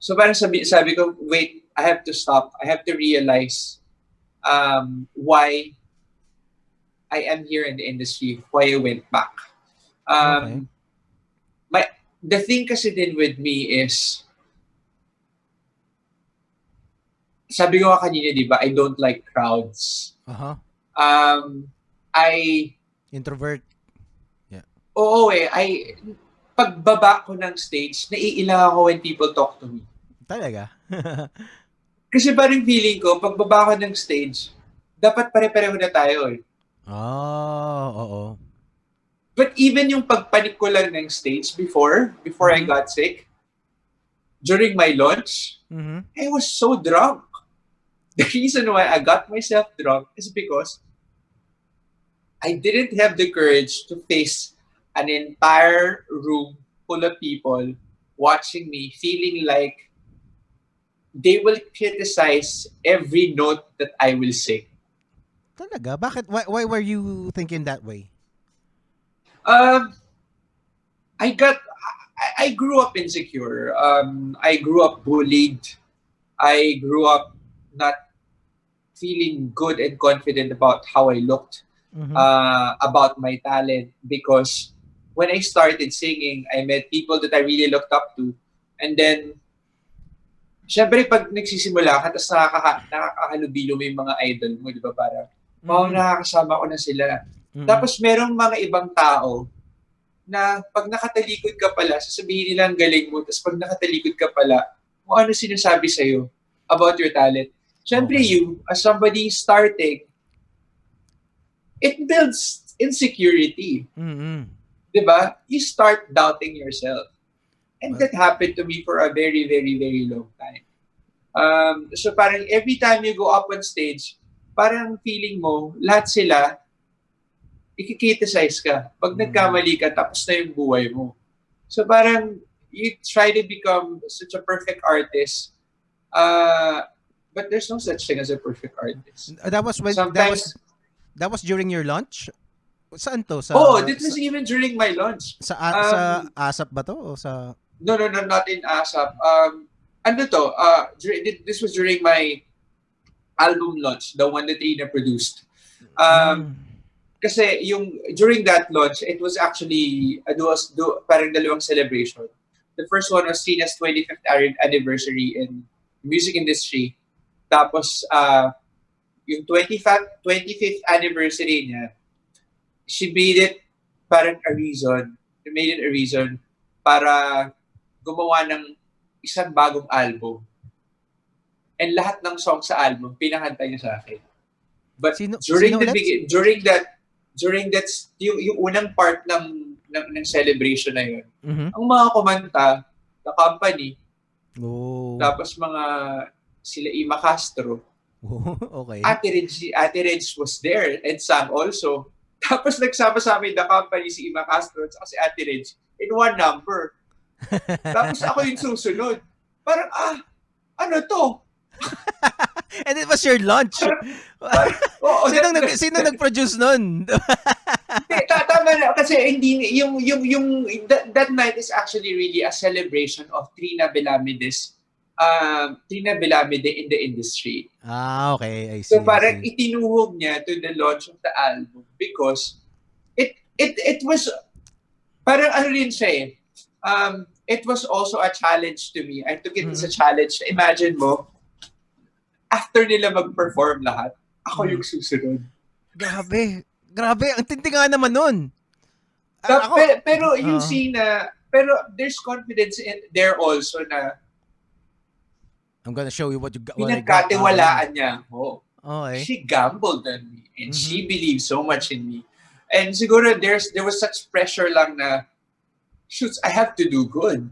S2: So parang sabi ko, wait, I have to stop. I have to realize why I am here in the industry, why I went back.
S1: Okay.
S2: The thing kasi din with me is, sabi ko kanina, di ba, I don't like crowds.
S1: Introvert.
S2: Oo pagbaba ko ng stage, naiilang ako when people talk to me.
S1: Talaga?
S2: Kasi parang feeling ko, pagbaba ko ng stage, dapat pare-pareho na tayo eh.
S1: Oo.
S2: But even yung pagpanik ko lang ng stage before I got sick, during my launch, I was so drunk. The reason why I got myself drunk is because I didn't have the courage to face an entire room full of people watching me, feeling like they will criticize every note that I will sing.
S1: Talaga? Bakit? Why were you thinking that way?
S2: I grew up insecure. I grew up bullied. I grew up not feeling good and confident about how I looked, about my talent. Because when I started singing, I met people that I really looked up to. And then, syempre pag nagsisimula ka, tapos nakakahalubilo mo yung mga idol mo, di ba? Parang, nakakasama ko na sila. Tapos merong mga ibang tao na pag nakatalikod ka pala, sasabihin nila ang galing mo, tapos pag nakatalikod ka pala, kung ano sinasabi sa'yo about your talent. Siyempre you, as somebody starting, it builds insecurity. Diba? You start doubting yourself. And that happened to me for a very, very, very long time. So parang every time you go up on stage, parang feeling mo, lahat sila, ikikriticize ka. Pag nagkamali ka, tapos na yung buhay mo. So parang, you try to become such a perfect artist, but there's no such thing as a perfect artist.
S1: That was when,
S2: Sometimes,
S1: that was during your lunch? Saan to?
S2: this was even during my lunch.
S1: Sa ASAP ba to? O sa...
S2: No, not in ASAP. ano to, this was during my album launch, the one that Ina produced. Um,
S1: Mm.
S2: kasi yung during that launch, it was actually parang dalawang celebration. The first one was Tina's 25th anniversary in music industry. Tapos yung 25th anniversary niya, she made it parang a reason. She made it a reason para gumawa ng isang bagong album. And lahat ng songs sa album, pinakanta niya sa akin. But
S1: Sino ulit?
S2: during that yung unang part ng celebration na yun,
S1: Mhm.
S2: ang mga kumanta, the company,
S1: Oh.
S2: tapos mga sila Ima Castro,
S1: Oh, okay.
S2: Ate Reg was there and sang also. Tapos nagsama sa amin the company si Ima Castro at si Ate Reg in one number. Tapos ako yung susunod. Parang, ano to?
S1: And it was your lunch. Sino nag-produce nun?
S2: Tama na kasi hindi that night is actually really a celebration of Trina Belamide in the industry.
S1: Okay, I see.
S2: So parang itinuhog niya to the launch of the album because it was parang ano rin siya eh. It was also a challenge to me. I took it as a challenge. Imagine mo, after nila mag-perform lahat, ako yung susunod.
S1: Grabe. Ang tindi nga naman nun.
S2: Pero yung scene na, pero there's confidence in there also na
S1: I'm gonna show you what you got.
S2: Pinagkatiwalaan niya ako.
S1: Okay.
S2: She gambled on me and she believed so much in me. And siguro there was such pressure lang na, shoots, I have to do good.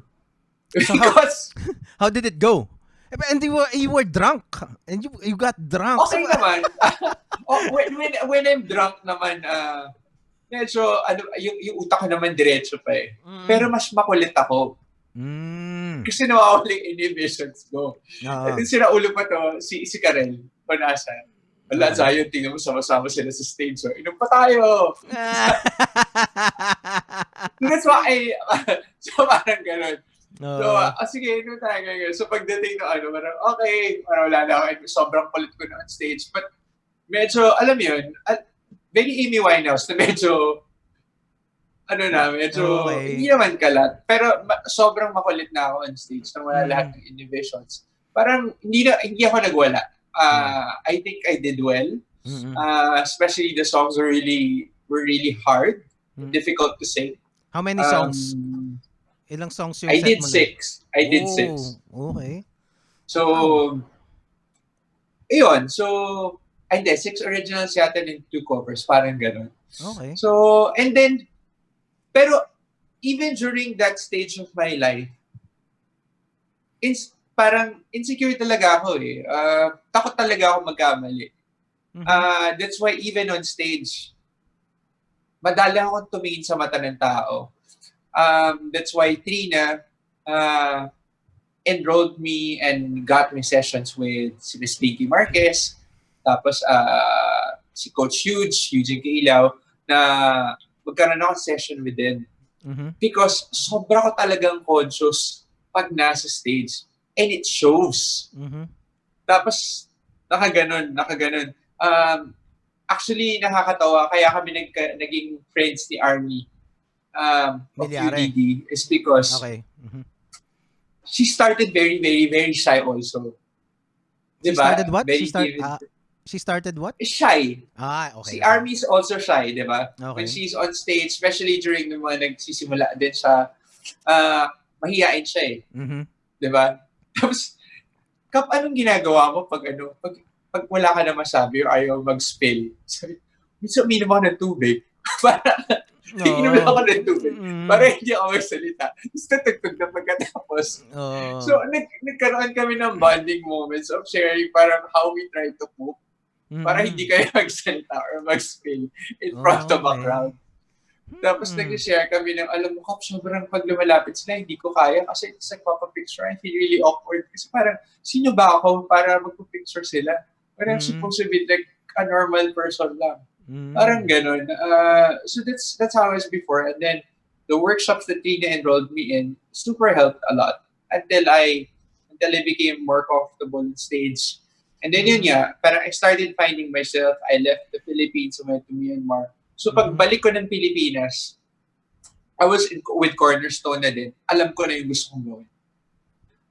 S1: So
S2: because
S1: how did it go? And you were drunk. And you got drunk.
S2: Okay naman. When I'm drunk naman, medyo, yung utak ko naman diretso pa eh. Pero mas makulit ako. Kasi nawawala yung inhibitions ko. At yung sinaulo pa to, si Karel, panasa. Wala, Zion, tingnan mo, sama-sama sila sa stage. So, inom pa tayo! That's why, so parang ganun. So, sige, inom tayo ngayon. So, pagdating na parang, okay, parang wala na ako. Sobrang kulit ko na on stage. But, medyo, alam yun, very Amy Winehouse na medyo, hindi naman kalat. Pero sobrang makulit na ako on stage nang wala lahat ng inhibitions. Parang hindi ako nagwala. I think I did well. Especially the songs were really hard, difficult to sing.
S1: How many songs? Ilang songs yung
S2: I
S1: set
S2: did
S1: mo
S2: 6. I did 6.
S1: Okay.
S2: So, ayun. So, hindi, 6 originals yata and 2 covers. Parang ganun.
S1: Okay.
S2: So, and then, pero even during that stage of my life, parang insecure talaga ako eh. Takot talaga ako magkamali. That's why even on stage, madali akong tumingin sa mata ng tao. That's why Trina enrolled me and got me sessions with si Miss Pinky Marquez, tapos si Coach Eugene Kailaw, na magkaroon ako session with them. Because sobra ko talagang conscious pag nasa stage. And it shows. Tapos, nakaganon. Actually, nakakatawa. Kaya kami naging friends ni Army of UDD is because she started very, very, very shy also.
S1: Diba? She started what? She started what?
S2: Shy.
S1: Okay.
S2: Si Army is also shy, di ba? Okay. When she's on stage, especially during the mga nagsisimula din siya, mahihain siya eh. Di ba? Tapos, anong ginagawa mo pag wala ka na masabi or ayaw mag-spill? Sabi, minsan uminom ako ng tubig. Para, inom lang ako ng tubig. Para hindi ako magsalita. Tapos natugtog na pagkatapos. So, nagkaroon kami ng bonding moments of sharing parang how we try to cope. Para hindi kayo magsalita or mag-spill in front of a crowd. Tapos nag-share kami ng, alam mo, Kap, sobrang pag lumalapit sila, hindi ko kaya kasi it's like papa-picture. I feel really awkward. Kasi parang, sino ba ako para magpa-picture sila? Parang supposed to be like a normal person lang. Parang ganun. So that's how I was before. And then, the workshops that Tina enrolled me in super helped a lot until I until I became more comfortable on stage. And then yun
S1: Mhm.
S2: nga, parang I started finding myself. I left the Philippines, went to Myanmar. So
S1: Mhm.
S2: pagbalik ko ng Pilipinas, I was with Cornerstone na din. Alam ko na yung gusto kong gawin.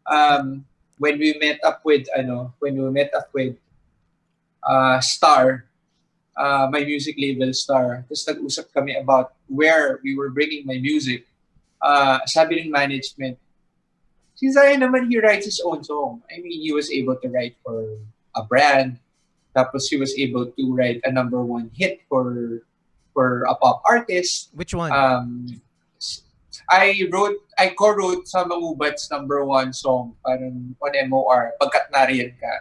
S1: Ah,
S2: When we met up with Star, my music label Star, tapos nag-usap kami about where we were bringing my music. Sabi ng management, si Zion naman, he writes his own song. I mean, he was able to write for a brand, tapos he was able to write a number one hit for a pop artist.
S1: which one?
S2: Um, I co-wrote sa Mangubat's number one song, parang on MOR, Pagkat Nariyan Ka.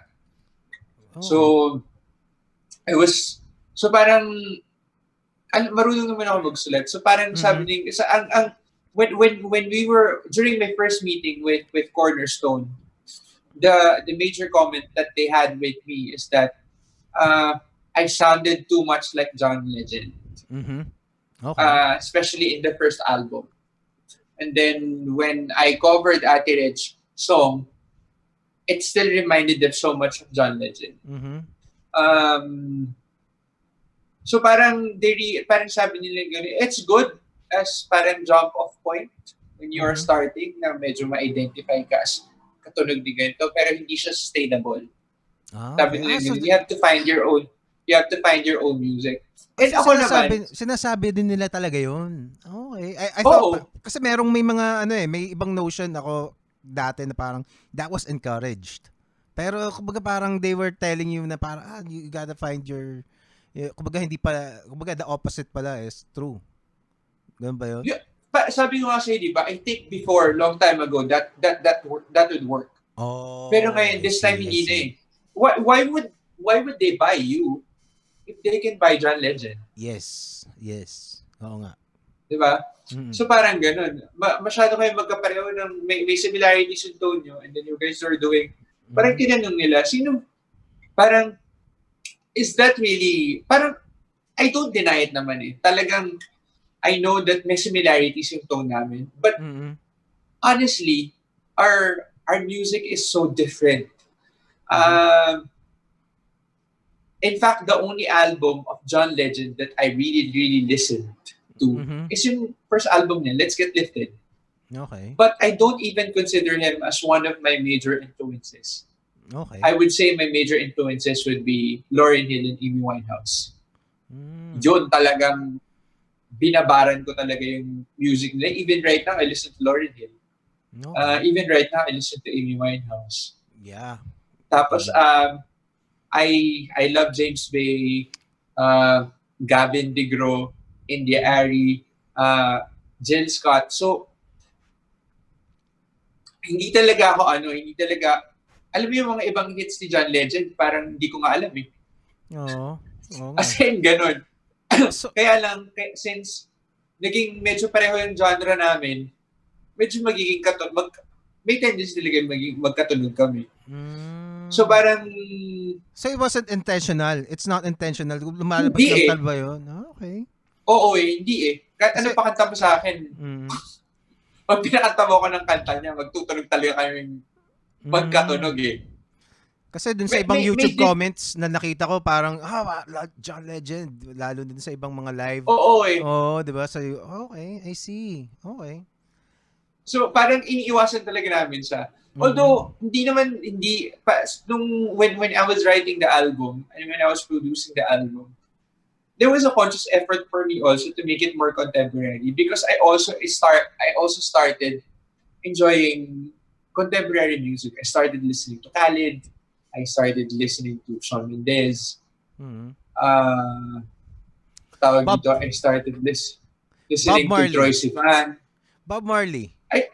S1: Okay.
S2: So, I was, so parang, marunong naman ako magsulat. So parang sabi
S1: Mhm.
S2: ni, when we were, during my first meeting with Cornerstone, the major comment that they had with me is that I sounded too much like John Legend,
S1: Mhm. Okay.
S2: especially in the first album. And then when I covered Ate Reg song, it still reminded them so much of John Legend.
S1: Mhm.
S2: Um, so parang sabi nila gano'n, it's good as parang jump off point when you are
S1: Mhm.
S2: starting na medyo ma-identify ka as katunog ni ganito, pero hindi siya sustainable.
S1: Ah,
S2: Sabi
S1: okay.
S2: nila gano'n, you have to find your own music. And
S1: So
S2: ako naman,
S1: sinasabi din nila talaga 'yun. Okay. I thought
S2: oo,
S1: kasi may mga ano may ibang notion ako dati na parang that was encouraged. Pero kumbaga parang they were telling you na parang you gotta find kumbaga hindi pala kumbaga the opposite pala is true. Ganun ba 'yun?
S2: sabi ko nga sa'yo, di ba, I think before, long time ago, that would work. Pero
S1: Oh,
S2: ngayon,
S1: I
S2: this time
S1: see, I
S2: hindi na eh.
S1: see.
S2: Why would they buy you if they can buy John Legend?
S1: Yes, yes. Oo nga.
S2: Di ba?
S1: Mm.
S2: So parang ganun. Masyado kayo magkapareho ng may similarities yung tone nyo and then you guys are doing, parang
S1: Mhm.
S2: tinanong nila, parang, is that really, parang, I don't deny it naman eh. Talagang, I know that may similarities yung tone namin. But
S1: Mm.
S2: honestly, our music is so different.
S1: Mhm.
S2: Um, in fact, the only album of John Legend that I really, really listened to
S1: Mhm.
S2: is yung first album niya, Let's Get Lifted.
S1: Okay.
S2: But I don't even consider him as one of my major influences.
S1: Okay.
S2: I would say my major influences would be Lauryn Hill and Amy Winehouse.
S1: Mm.
S2: Yun talagang binabaran ko talaga yung music nila. Even right now, I listen to Lauryn Hill.
S1: Okay.
S2: Even right now, I listen to Amy Winehouse.
S1: Yeah.
S2: Tapos,
S1: Even
S2: I love James Bay, Gavin DeGraw, India
S1: Mhm.
S2: Ari, Jill Scott. So, hindi talaga, alam mo yung mga ibang hits ni John Legend, parang hindi ko nga alam eh.
S1: Oo. Oo nga
S2: As
S1: eh.
S2: in, ganun.
S1: So,
S2: Kaya lang, since naging medyo pareho yung genre namin, medyo may tendency talaga magkatunog kami. So
S1: mm,
S2: parang,
S1: so it wasn't intentional. It's not intentional.
S2: hindi
S1: Lumalabas lang
S2: eh.
S1: tal ba yun? Okay.
S2: Oo eh, hindi eh. Kahit ano
S1: Kasi,
S2: pa kanta mo sa akin,
S1: mm,
S2: pag pinakanta mo ko ng kanta niya, magtutunog talaga kaming
S1: mm,
S2: magkatunog eh.
S1: kasi dun sa
S2: May,
S1: ibang
S2: may, may
S1: YouTube
S2: diff-
S1: comments na nakita ko parang John Legend lalo din sa ibang mga live.
S2: Oo eh.
S1: Oh, 'di ba? So okay, I see. Okay.
S2: So parang iniiwasan talaga namin siya.
S1: Mhm.
S2: Although hindi when I was writing the album and when I was producing the album, there was a conscious effort for me also to make it more contemporary because I also started enjoying contemporary music. I started listening to Khalid. I started listening to Shawn Mendes.
S1: Mhm.
S2: Uh, tawag
S1: Bob
S2: dito, I started
S1: Bob
S2: listening to Troye
S1: Marley.
S2: Sivan.
S1: Bob Marley.
S2: Ay,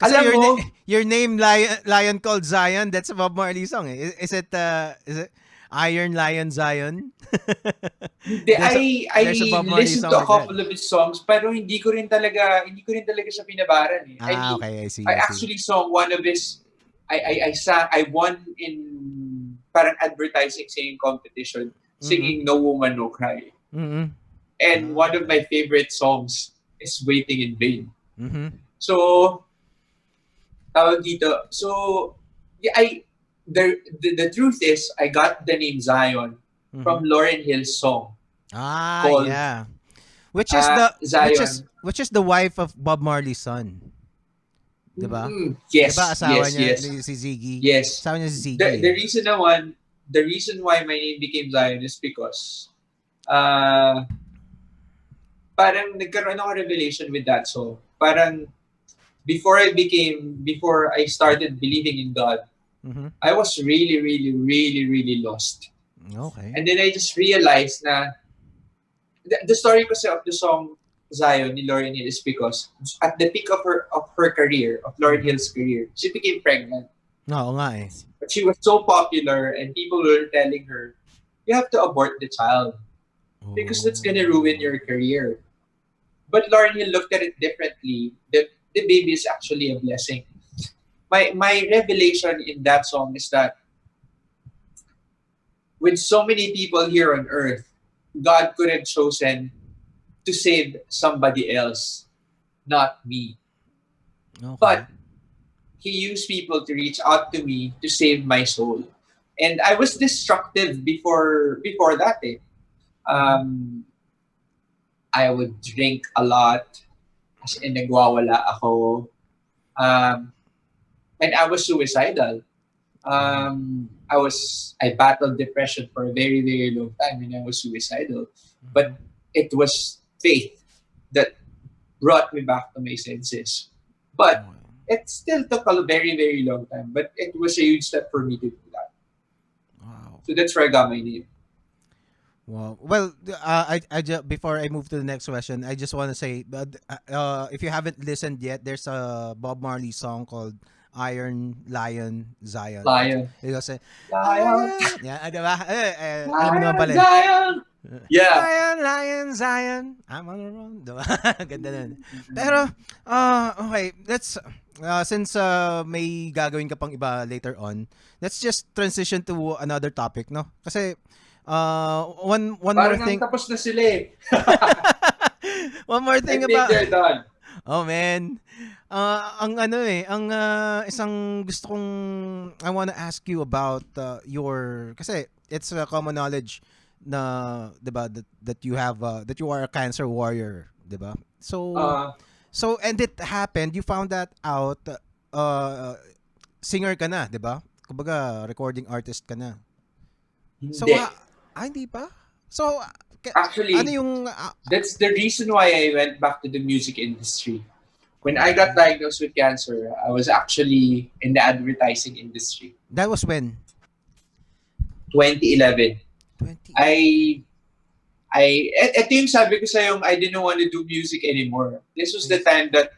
S1: Kasi
S2: alam mo,
S1: your name Lion called Zion, that's a Bob Marley song eh. Is it Iron Lion Zion?
S2: hindi, I
S1: There's a Bob Marley
S2: listened
S1: song
S2: to a
S1: like that.
S2: couple of his songs pero hindi ko rin talaga siya pinabaran eh. I
S1: Ah,
S2: mean,
S1: okay, I see,
S2: I
S1: I see.
S2: actually saw one of his I won in parang advertising singing competition
S1: Mhm.
S2: singing No Woman No Cry.
S1: Mhm.
S2: And
S1: Ah,
S2: one of
S1: okay.
S2: my favorite songs is Waiting in Vain.
S1: Mhm.
S2: So, tawag dito. So, yeah, the truth is I got the name Zion
S1: Mm-hmm.
S2: from Lauryn Hill's song
S1: Ah,
S2: called
S1: yeah. Which is the
S2: Zion.
S1: which is the wife of Bob Marley's son, 'di ba? 'Di ba
S2: Yes,
S1: asawa
S2: yes,
S1: niya
S2: yes,
S1: ni si Ziggy?
S2: yes.
S1: Asawa niya si Ziggy
S2: The
S1: eh.
S2: reason naman, the reason why my name became Zion is because uh, parang nagkaroon ako revelation with that song. Parang before I started believing in God,
S1: Mhm.
S2: I was really, really, really, really lost.
S1: Okay.
S2: And then I just realized na the story kasi of the song Zion ni Lauryn Hill is because at the peak of her career, of Lauryn
S1: Mhm.
S2: Hill's career, she became pregnant.
S1: Oo nga eh.
S2: But she was so popular and people were telling her, you have to abort the child because that's gonna ruin
S1: Oh.
S2: your career. But Lauryn Hill looked at it differently. That the baby is actually a blessing. My revelation in that song is that with so many people here on earth, God could have chosen to save somebody else, not me.
S1: Okay.
S2: But He used people to reach out to me to save my soul. And I was destructive before that. Eh.
S1: Mhm.
S2: Um, I would drink a lot, as in nagwawala ako. Um, and I was suicidal.
S1: Oh.
S2: I battled depression for a very, very long time and I was suicidal.
S1: Mhm.
S2: But it was faith that brought me back to my senses. But
S1: Okay.
S2: it still took a very, very long time. But it was a huge step for me to do that.
S1: Wow.
S2: So that's where I got my name.
S1: Wow. Well, before I move to the next question, I just want to say, if you haven't listened yet, there's a Bob Marley song called "Iron Lion Zion."
S2: Lion.
S1: It goes,
S2: Lion.
S1: Iron, yeah, diba? Alam mo naman
S2: Lion.
S1: pala eh.
S2: Zion. Yeah.
S1: Lion, Lion, Zion, I'm on the run. Diba? Ganda nun. Pero, okay, since may gagawin ka pang iba later on, let's just transition to another topic, no? Kasi, one more
S2: Parang ang
S1: thing.
S2: tapos na sila eh.
S1: One more
S2: I
S1: thing
S2: think
S1: about,
S2: they're done.
S1: oh man, ang ano eh, ang isang gusto kong, I wanna ask you about your, kasi it's common knowledge na, 'di ba, that you have that you are a cancer warrior, 'di ba? So
S2: Uh,
S1: and it happened, you found that out singer ka na, 'di ba? Kumbaga recording artist ka na. So
S2: hindi.
S1: hindi pa? So ano
S2: Actually,
S1: yung
S2: that's the reason why I went back to the music industry. When I got
S1: okay.
S2: diagnosed with cancer, I was actually in the advertising industry.
S1: That was when
S2: 2011.
S1: 2011.
S2: I ito yung sabi ko sa yung I didn't want to do music anymore. This was the
S1: Ay,
S2: time that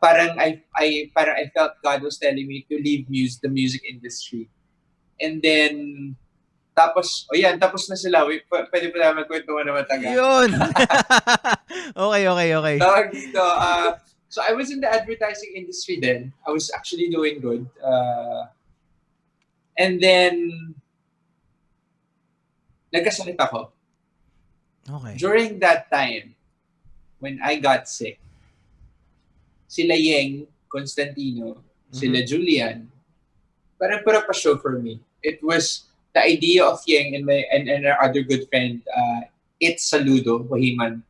S2: parang I felt God was telling me to leave the music industry. And then tapos na sila. Pwede pa naman magkwentuhan na matagal.
S1: yun. Okay, okay, okay.
S2: Tawag dito, so I was in the advertising industry then. I was actually doing good. And then, nagkasakit ako.
S1: Okay.
S2: During that time, when I got sick, sila Yeng, Constantino,
S1: Mm-hmm.
S2: sila Julian, parang pura pa show for me. It was the idea of Yeng and our other good friend, It's Saludo, Wahiman,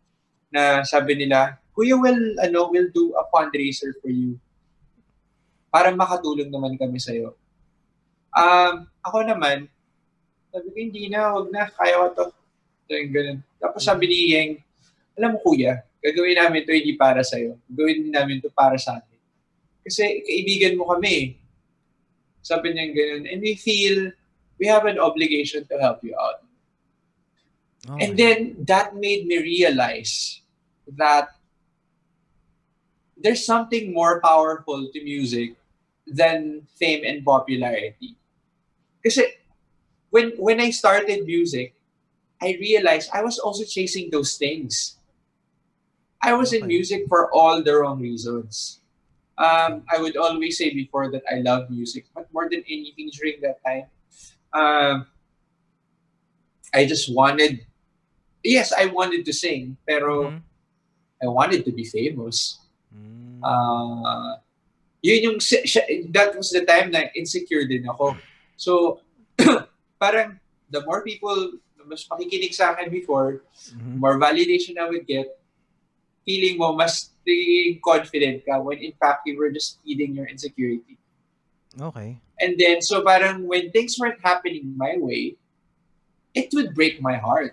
S2: na sabi nila, Kuya will do a fundraiser for you para makatulong naman kami sa'yo. Ako naman, sabi ko, hindi na, wag na, kaya ko to. So, yung ganun. Tapos sabi
S1: Mm-hmm.
S2: ni Yeng, alam mo kuya, gagawin namin to hindi para sa'yo. Gagawin namin to para sa atin. Kasi kaibigan mo kami eh. Sabi niya ganun. And we have an obligation to help you out. And
S1: Okay.
S2: then, that made me realize that there's something more powerful to music than fame and popularity. Kasi when I started music, I realized I was also chasing those things. I was in
S1: Okay.
S2: music for all the wrong reasons. I would always say before that I love music, but more than anything during that time, um, I just wanted, yes, I wanted to sing, pero
S1: Mm-hmm.
S2: I wanted to be famous.
S1: Mm.
S2: Uh, that was the time na insecure din ako. So, parang the more people, mas makikinig sa akin before,
S1: Mhm.
S2: more validation I would get, feeling mo mas being confident ka when in fact you were just feeding your insecurity.
S1: Okay.
S2: And then, so parang when things weren't happening my way, it would break my heart.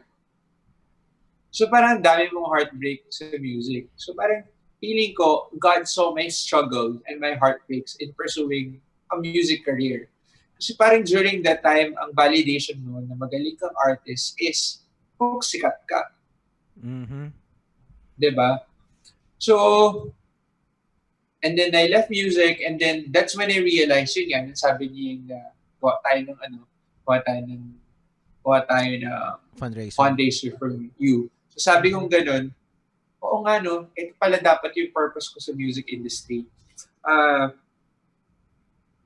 S2: So parang dami mong heartbreak sa music. So parang feeling ko, God saw my struggle and my heartbreaks in pursuing a music career. Kasi parang during that time, ang validation mo na magaling kang artist is kung sikat ka.
S1: Mhm.
S2: Diba? So, and then I left music and then that's when I realized, yun yan, sabi niya na kuha tayo ng kuha tayo ng
S1: Fundraiser.
S2: fundraiser for you. So sabi kong ganun, oo nga no, ito pala dapat yung purpose ko sa music industry.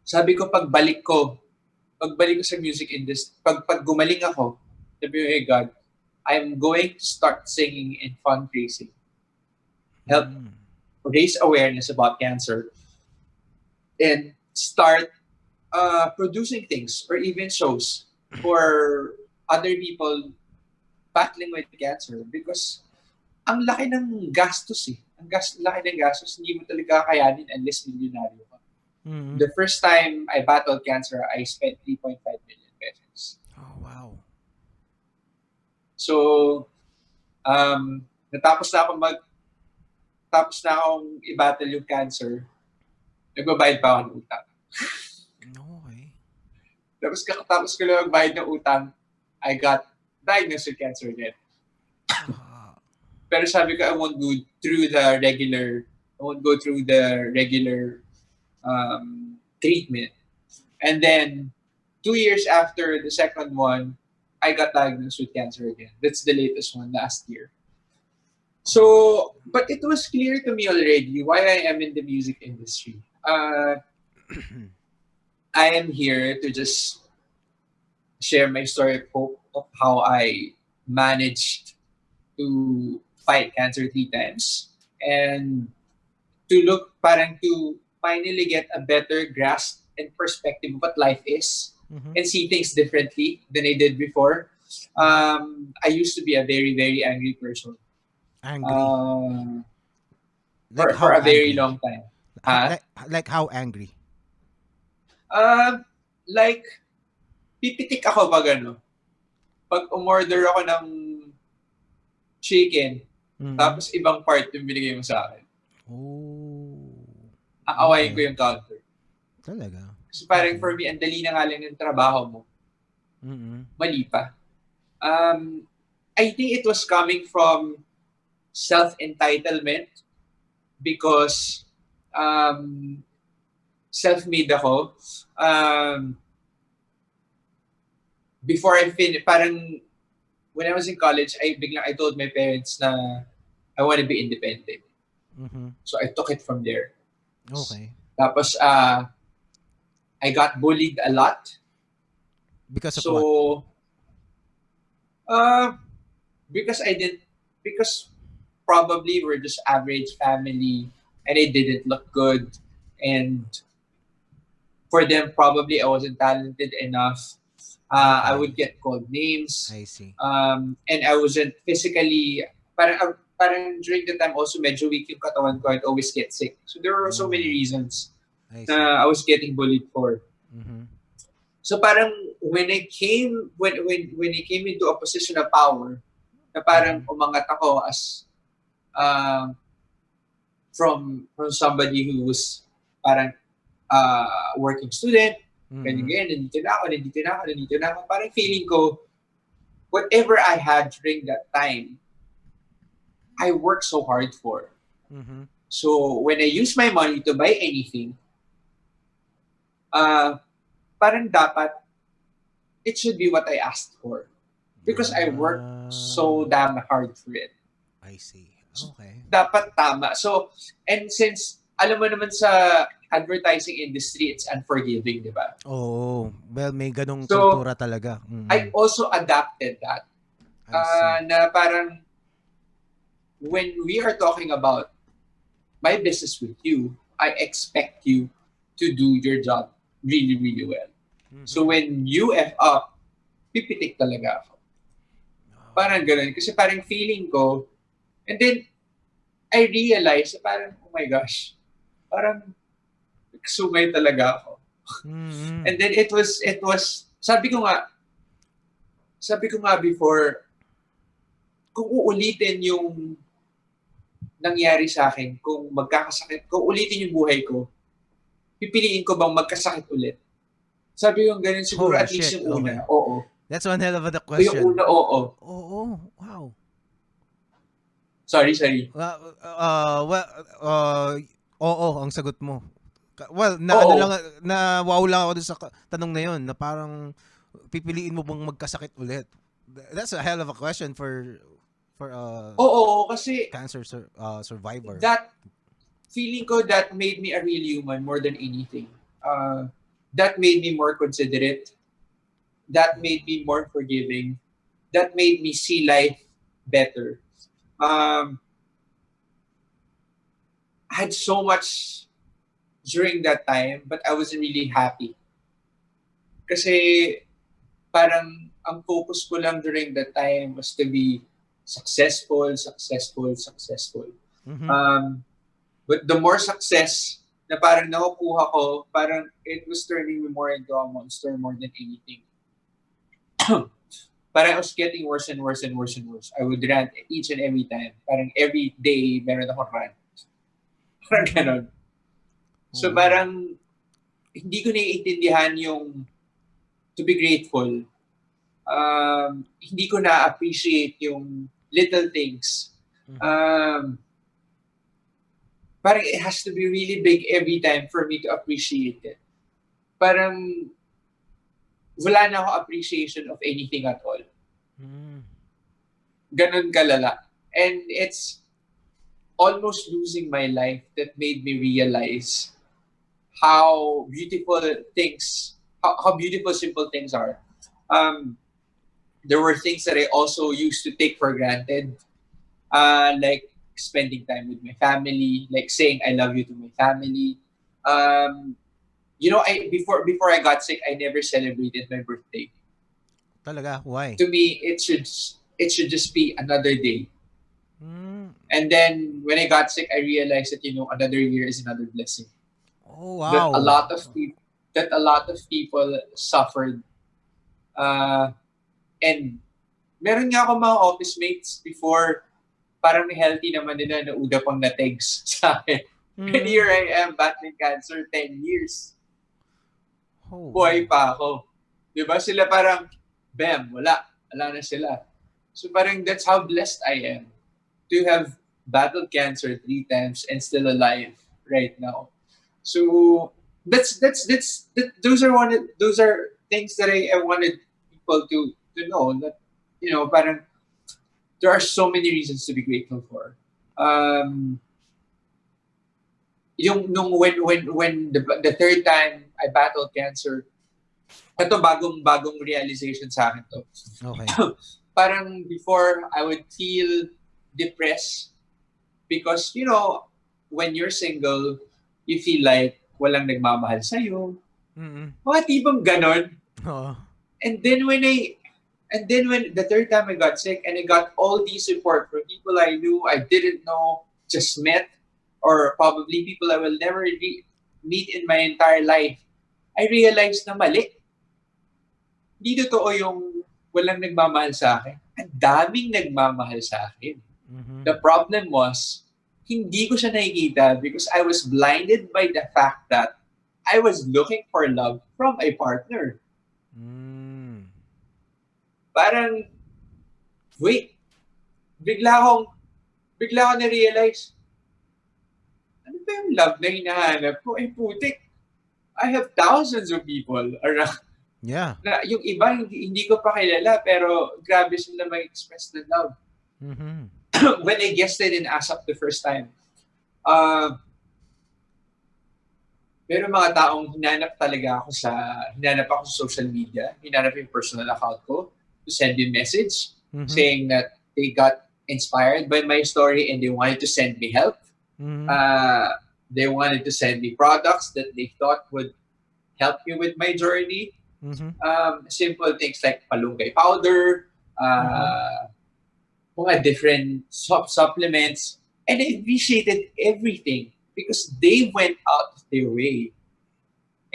S2: Sabi ko pagbalik ko sa music industry, pag gumaling ako, sabi ko, hey God, I'm going to start singing and fundraising. Help raise awareness about cancer and start producing things or even shows for other people battling with cancer because ang laki ng gastos eh. Laki ng gastos, hindi mo talaga kakayanin unless milyonaryo ka.
S1: Mhm.
S2: The first time I battled cancer, I spent 3.5 million pesos.
S1: Oh, wow.
S2: So, natapos na akong i-battle yung cancer, nagbabayad pa ako ng utang.
S1: Okay.
S2: Tapos kakatapos ko lang magbayad ng utang, I got diagnosed with cancer again. Pero sabi ko, I won't go through the regular treatment. And then, 2 years after the second one, I got diagnosed with cancer again. That's the latest one last year. So, but it was clear to me already why I am in the music industry. I am here to just share my story of hope of how I managed to fight cancer 3 times and to finally get a better grasp and perspective of what life is and see things differently than I did before. I used to be a very, very angry person.
S1: Angry.
S2: For a very long time.
S1: Like how angry?
S2: Like, pipitik ako pag umorder ako ng chicken, tapos ibang part yung binigay mo sa akin. Aawayin ko yung counter.
S1: Talaga?
S2: Kasi parang for me, ang dali na nga lang yung trabaho mo. Mali pa. I think it was coming from self-entitlement because self-made ako. Before I finished, parang when I was in college, I told my parents na I want to be independent. So I took it from there.
S1: Okay.
S2: Tapos, I got bullied a lot.
S1: Because of what?
S2: Because probably we're just average family and I didn't look good. And for them, probably I wasn't talented enough. I would get called names.
S1: I see.
S2: And I wasn't physically, parang during the time also medyo weak yung katawan ko. I'd always get sick. So there were so many reasons na I was getting bullied for. So parang when I came into a position of power, na parang umangat ako as from somebody who was parang working student, ganyan, nandito na ako. Parang feeling ko, whatever I had during that time, I worked so hard for. So when I use my money to buy anything, parang dapat it should be what I asked for. Because I worked so damn hard for it.
S1: I see. Okay.
S2: Dapat tama. So, and since, alam mo naman sa advertising industry, it's unforgiving, di ba?
S1: Oh, well, may ganong kultura talaga.
S2: I also adapted that. Na parang, when we are talking about my business with you, I expect you to do your job really, really well. So
S1: Mhm.
S2: when you F up, pipitik talaga ako. Parang ganun. Kasi parang feeling ko, and then I realized, parang, oh my gosh, parang sumay talaga ako.
S1: Mhm.
S2: And then it was, sabi ko nga before, kung uulitin yung nangyari sa akin, kung magkakasakit, kung ulitin yung buhay ko, pipiliin ko bang magkasakit ulit? Sabi ko ganun siguro
S1: Holy
S2: at least
S1: shit.
S2: yung
S1: Okay.
S2: una, oo.
S1: That's one hell of a
S2: O yung
S1: question.
S2: una, oo.
S1: Oo. Wow.
S2: Sorry.
S1: Well, oo ang sagot mo. Well, na ano lang
S2: Oo.
S1: na wow lang ako dun sa tanong na 'yon na parang pipiliin mo bang magkasakit ulit? That's a hell of a question for a
S2: Oo, kasi
S1: cancer survivor.
S2: that, feeling ko that made me a real human more than anything. That made me more considerate. That made me more forgiving. That made me see life better. Um, I had so much during that time, but I wasn't really happy. Kasi parang ang focus ko lang during that time was to be successful, successful, successful.
S1: Mhm.
S2: Um, but the more success na parang nakukuha ko, parang it was turning me more into a monster more than anything. Parang I was getting worse and worse and worse and worse. I would rant each and every time. Parang every day, meron akong rant. Parang
S1: Mhm.
S2: ganon. So
S1: Oo.
S2: parang hindi ko naiintindihan yung to be grateful. Hindi ko na-appreciate yung little things.
S1: Mhm.
S2: Um, Parang it has to be really big every time for me to appreciate it. Parang wala na ako appreciation of anything at all.
S1: Mm.
S2: Ganon kalala. And it's almost losing my life that made me realize how beautiful things, how beautiful simple things are. Um, there were things that I also used to take for granted, like spending time with my family, like saying I love you to my family. Um, I before I got sick, I never celebrated my birthday.
S1: Talaga, why?
S2: To me, it should just be another day.
S1: Mm.
S2: And then when I got sick, I realized that another year is another blessing.
S1: Oh,
S2: That a
S1: wow.
S2: lot of people that a lot of people suffered. And meron nga ako mga office mates before, parang healthy naman nila na uda pang na-text sa akin. And
S1: Mhm.
S2: here I am battling cancer 10 years.
S1: Oh, wow.
S2: Buhay pa ako. Diba? Sila parang, bam, wala. Wala na sila. So parang that's how blessed I am to have battled cancer 3 times and still alive right now. So those are things that I wanted people to know that parang there are so many reasons to be grateful for. Um, yung nung when the third time I battled cancer, ito bagong realization sa akin to.
S1: Okay.
S2: Parang before I would feel depressed because when you're single, you feel like walang nagmamahal sa'yo.
S1: Mm.
S2: Mga tipong ganon.
S1: Oo.
S2: And then when the third time I got sick and I got all these support from people I knew, I didn't know, just met, or probably people I will never meet in my entire life, I realized na mali. Hindi totoo yung walang nagmamahal sa akin. Ang daming nagmamahal sa akin.
S1: Mhm.
S2: The problem was, hindi ko siya nakikita because I was blinded by the fact that I was looking for love from a partner.
S1: Mm.
S2: Parang, wait, bigla akong na-realize, ano ba yung love na hinahanap ko? Ay, putik, I have thousands of people around.
S1: Yeah.
S2: Na yung iba, hindi ko pa kilala, pero grabe sila mag-express ng love.
S1: Mhm.
S2: When I guested in ASAP the first time, uh, pero mga taong hinanap ako sa social media, hinanap yung personal account ko to send me a message
S1: Mhm.
S2: saying that they got inspired by my story and they wanted to send me help.
S1: Mhm.
S2: Uh, They wanted to send me products that they thought would help me with my journey.
S1: Mm-hmm.
S2: Simple things like palunggay powder,
S1: Mm-hmm.
S2: mga different supplements. And I appreciated everything because they went out of their way.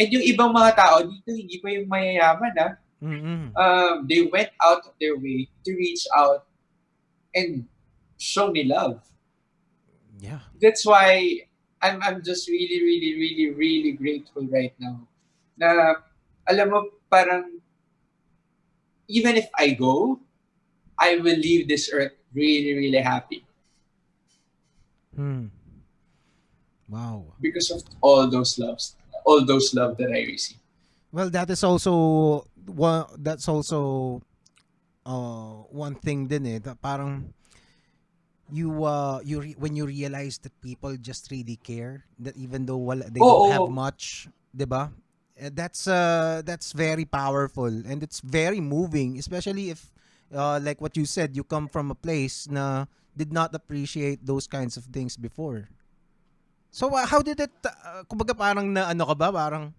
S2: And yung ibang mga tao dito, hindi pa yung mayayaman,
S1: Mm-hmm.
S2: they went out of their way to reach out and show me love.
S1: Yeah.
S2: That's why I'm just really, really, really, really grateful right now. Na, alam mo, parang, even if I go, I will leave this earth really, really happy.
S1: Wow.
S2: Because of all those love that I receive.
S1: Well, that is also one. That's also one thing din eh. Parang when you realize that people just really care, that even though they don't have
S2: Oo.
S1: much, 'di ba? That's very powerful and it's very moving, especially if like what you said, you come from a place na did not appreciate those kinds of things before. So how did it kumbaga parang na ano ka ba, parang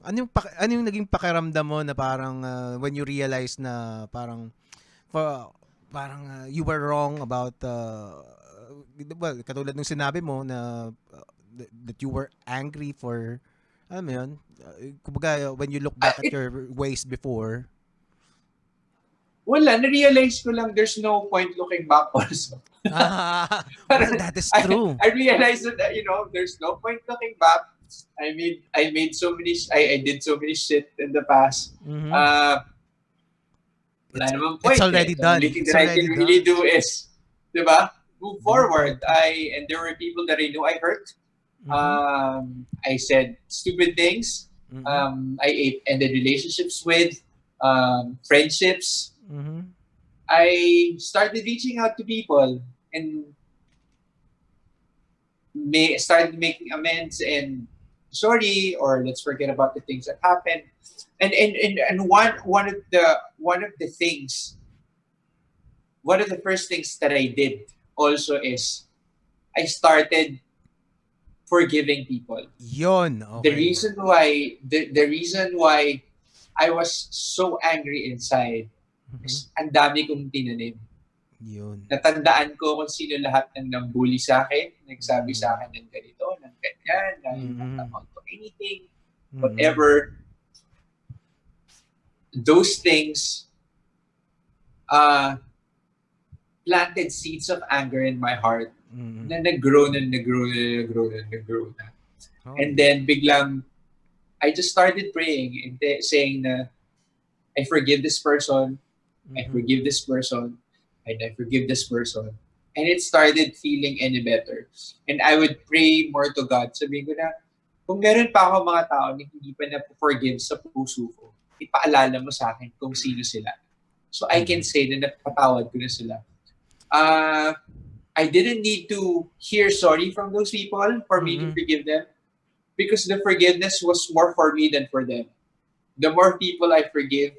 S1: ano yung naging pakiramdam mo na parang when you realize na parang for you were wrong about well, katulad nung sinabi mo na that you were angry for alam mo yun, kumbaga when you look back at your ways before.
S2: Wala, na-realize ko lang there's no point looking back also.
S1: Well, that is true.
S2: I realized that, there's no point looking back. I made so many, I did so many shit in the past.
S1: Mm-hmm.
S2: Wala namang point.
S1: It's already
S2: The
S1: done.
S2: only thing
S1: It's
S2: that I
S1: already
S2: can really
S1: done.
S2: do is, diba? Move forward. And there were people that I knew I hurt.
S1: Mm-hmm.
S2: I said stupid things.
S1: Mm-hmm.
S2: I ended relationships with, friendships.
S1: Mm-hmm.
S2: I started reaching out to people and started making amends and sorry, or let's forget about the things that happened. And one of the things, one of the first things that I did also is I started forgiving people.
S1: Yon,
S2: The
S1: okay.
S2: reason why I was so angry inside is ang dami kong tinanim.
S1: Yun.
S2: Natandaan ko kung sino lahat ng nambully sa akin, nagsabi sa akin ng ganito, ng ganyan, dahil not amount to anything, whatever. Those things planted seeds of anger in my heart na nag-grow na. And then biglang, I just started praying and saying na, I forgive this person, I forgive this person, and I forgive this person. And it started feeling any better. And I would pray more to God. Sabihin ko na, kung meron pa ako mga tao na hindi pa na-forgive sa puso ko, ipaalala mo sa akin kung sino sila. So I can say na napatawad ko na sila. I didn't need to hear sorry from those people for me to forgive them, because the forgiveness was more for me than for them. The more people I forgive,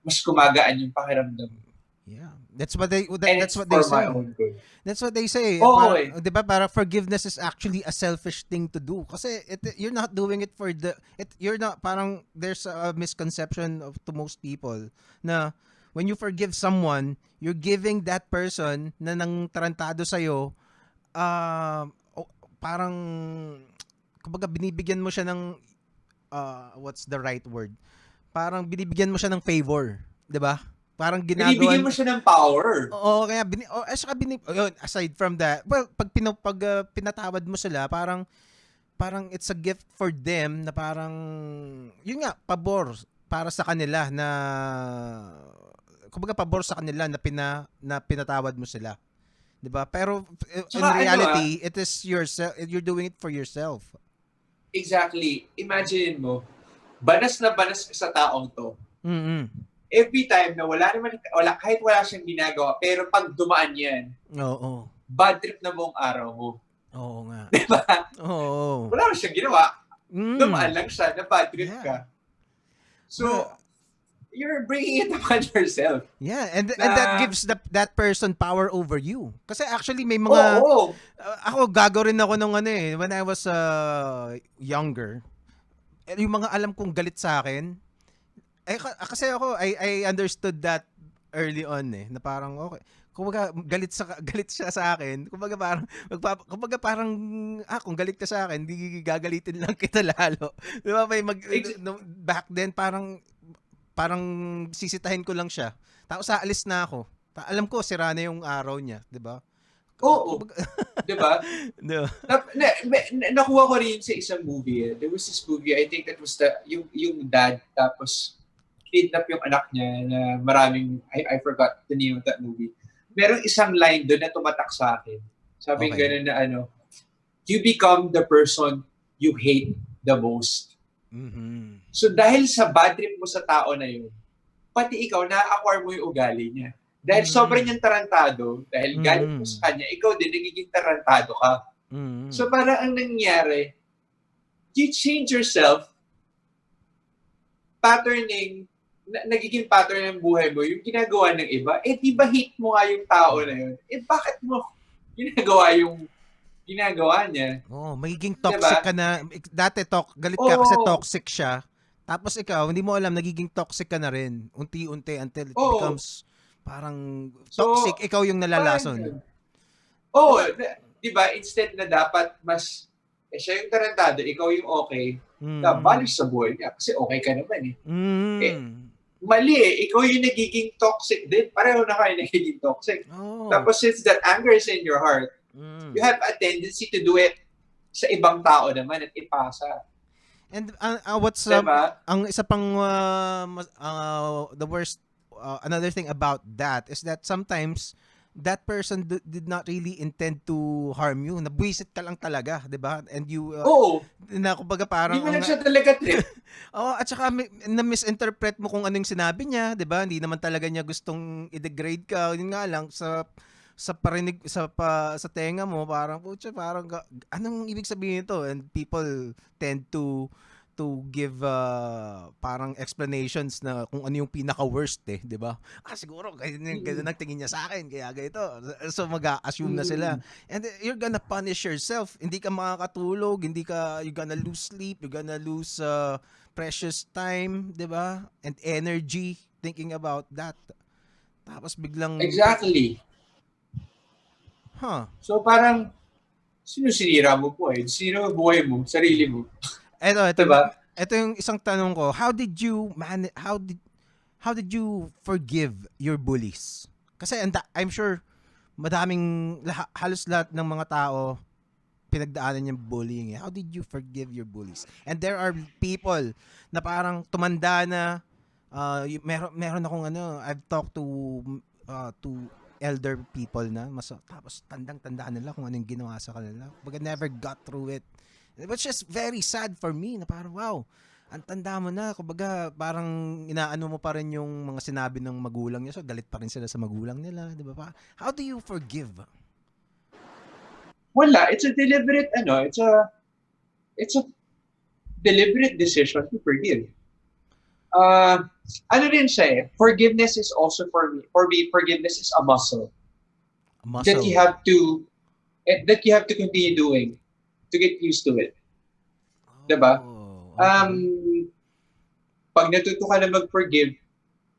S2: mas kumagaan yung pakiramdam.
S1: Yeah. That's what they say. That's what they say.
S2: Oh,
S1: diba, para forgiveness is actually a selfish thing to do. Kasi you're not doing it for you're not, parang there's a misconception to most people na when you forgive someone, you're giving that person na nang tarantado sa'yo, parang, kumbaga binibigyan mo siya ng, what's the right word? Parang binibigyan mo siya ng favor. Diba? Parang
S2: binibigyan mo siya ng power.
S1: Oo, kaya aside from that, well, pag pinatawad mo sila, parang it's a gift for them na parang yun nga, pabor para sa kanila na kumbaga pabor sa kanila na pinatawad mo sila. 'Di ba? Pero in reality, it is yourself, you're doing it for yourself.
S2: Exactly. Imagine mo, banas na banas ka sa taong to. Every time na kahit wala siyang ginagawa, pero pag dumaan yan, bad trip na buong araw mo.
S1: Oo nga.
S2: Diba?
S1: Oo.
S2: Wala siyang ginawa. Dumaan lang siya na bad trip ka. So, you're bringing it upon yourself.
S1: Yeah, and that
S2: Na,
S1: gives that person power over you. Kasi actually may
S2: oo,
S1: mga ako gago rin ako nung ano eh when I was younger. Yung mga alam kong galit sa akin, kasi ako I understood that early on eh na parang okay. Kumbaga galit siya sa akin. Kumbaga parang kung galit ka sa akin, hindi gagalitin lang kita lalo. 'Di ba?
S2: ex-
S1: Back then parang sisitahin ko lang siya. Tapos aalis na ako. Alam ko sira na yung araw niya, 'di ba?
S2: oo,
S1: Kumbaga,
S2: 'di ba?
S1: no.
S2: Nakuha ko rin sa isang movie. There was this movie, I think that was yung dad, tapos kidnap yung anak niya na maraming, I forgot the name of that movie. Merong isang line doon na tumatak sa akin. Sabi
S1: Okay.
S2: gano'n na you become the person you hate the most.
S1: Mhm.
S2: So dahil sa bad trip mo sa tao na yun, pati ikaw, na-acquire mo yung ugali niya. Dahil sobrang niyang tarantado, dahil galit mo sa kanya, ikaw din nagiging tarantado ka. So parang ang nangyari, you change yourself, nagiging pattern ng buhay mo, yung ginagawa ng iba, di ba hate mo nga yung tao na yun? Bakit mo ginagawa yung ginagawa niya?
S1: Magiging toxic ka na. Dati galit ka kasi toxic siya. Tapos ikaw, hindi mo alam, nagiging toxic ka na rin. Unti-unti until it becomes parang toxic, ikaw yung nalalason.
S2: Di ba? Instead na dapat mas, siya yung tarantado, ikaw yung okay, balik sa buhay niya kasi okay ka naman eh. Mali ikaw yung nagiging toxic din. Pareho na kayo nagiging toxic. Tapos since that anger is in your heart, you have a tendency to do it sa ibang tao naman at ipasa.
S1: And what's
S2: diba?
S1: ang isa pang the worst another thing about that is that sometimes that person did not really intend to harm you. Nabwisit ka lang talaga, 'di ba? And you na kumbaga parang
S2: hindi mo lang siya talaga trip.
S1: at saka na-misinterpret mo kung ano yung sinabi niya, 'di ba? Hindi naman talaga niya gustong i-degrade ka. Yun nga lang sa parinig sa tenga mo parang putya parang anong ibig sabihin nito, and people tend to give parang explanations na kung ano yung pinaka worst 'di ba? Siguro ganun ang tingin niya sa akin kaya ganito. So mag-a-assume na sila. And you're gonna punish yourself. Hindi ka makakatulog, you're gonna lose sleep, you're gonna lose precious time, 'di ba? And energy thinking about that. Tapos biglang
S2: Exactly. So parang sino sinira mo po Sino buhay mo? Sarili mo.
S1: Ito,
S2: diba?
S1: Ito yung isang tanong ko. How did you forgive your bullies? Kasi I'm sure halos lahat ng mga tao pinagdaanan yung bullying. How did you forgive your bullies? And there are people na parang tumanda na meron akong I've talked to elder people na tapos tandang-tanda nila kung anong ginawa sa kanila. But never got through it. Which is very sad for me na parang wow, ang tanda mo na, kumbaga parang inaano mo pa rin yung mga sinabi ng magulang niya, so galit pa rin sila sa magulang nila, di ba? How do you forgive?
S2: Wala, it's a deliberate it's a deliberate decision to forgive. Ano rin siya forgiveness is also for me, forgiveness is a muscle. That you have to continue doing to get used to it. Diba? Okay. Pag natuto ka na mag-forgive,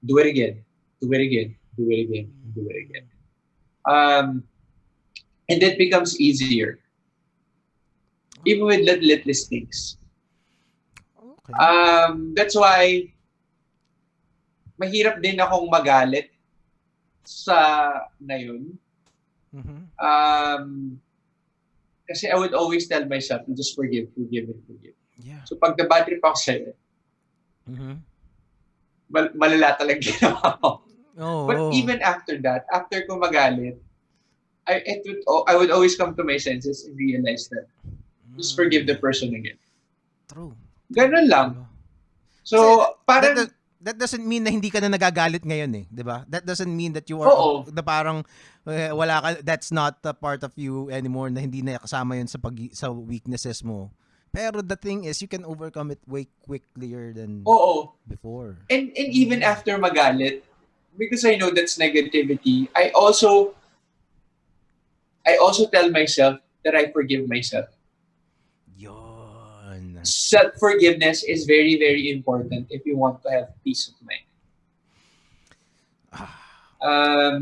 S2: do it again. Do it again. Do it again. Do it again. And that becomes easier. Even with littlest things. Okay. That's why mahirap din akong magalit sa ngayon. Kasi I would always tell myself to just forgive. Yeah. So pag na-bad trip ako sa'yo, malala talaga ginawa ko. But even after that, after ko magalit, I would always come to my senses and realize that just forgive the person again.
S1: True.
S2: Ganun lang. So, parang
S1: that doesn't mean na hindi ka na nagagalit ngayon 'di ba? That doesn't mean that you are na parang wala ka, that's not a part of you anymore, na hindi na kasama 'yun sa weaknesses mo. Pero the thing is, you can overcome it way quicker than
S2: Oo.
S1: before.
S2: And even after magalit, because I know that's negativity, I also tell myself that I forgive myself.
S1: Yon.
S2: Self-forgiveness is very, very important if you want to have peace of mind.
S1: Ah.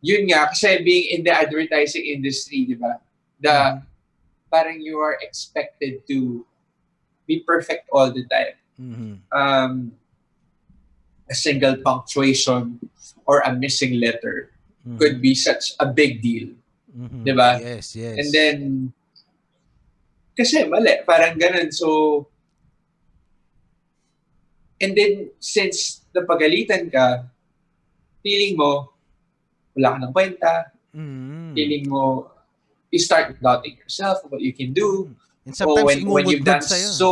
S2: Yun nga, kasi being in the advertising industry, di ba? The,
S1: Mhm.
S2: parang you are expected to be perfect all the time.
S1: Mhm.
S2: A single punctuation or a missing letter could
S1: Mhm.
S2: be such a big deal. Di
S1: Mhm.
S2: ba?
S1: Yes,
S2: And
S1: yes.
S2: then, kasi mali, parang ganun. So, and then, since napagalitan ka, feeling mo, wala ka ng kwenta,
S1: Mhm.
S2: feeling mo, you start doubting yourself, what you can do,
S1: And
S2: or
S1: sometimes
S2: when you've
S1: imumudmod
S2: done
S1: sa'yo.
S2: so,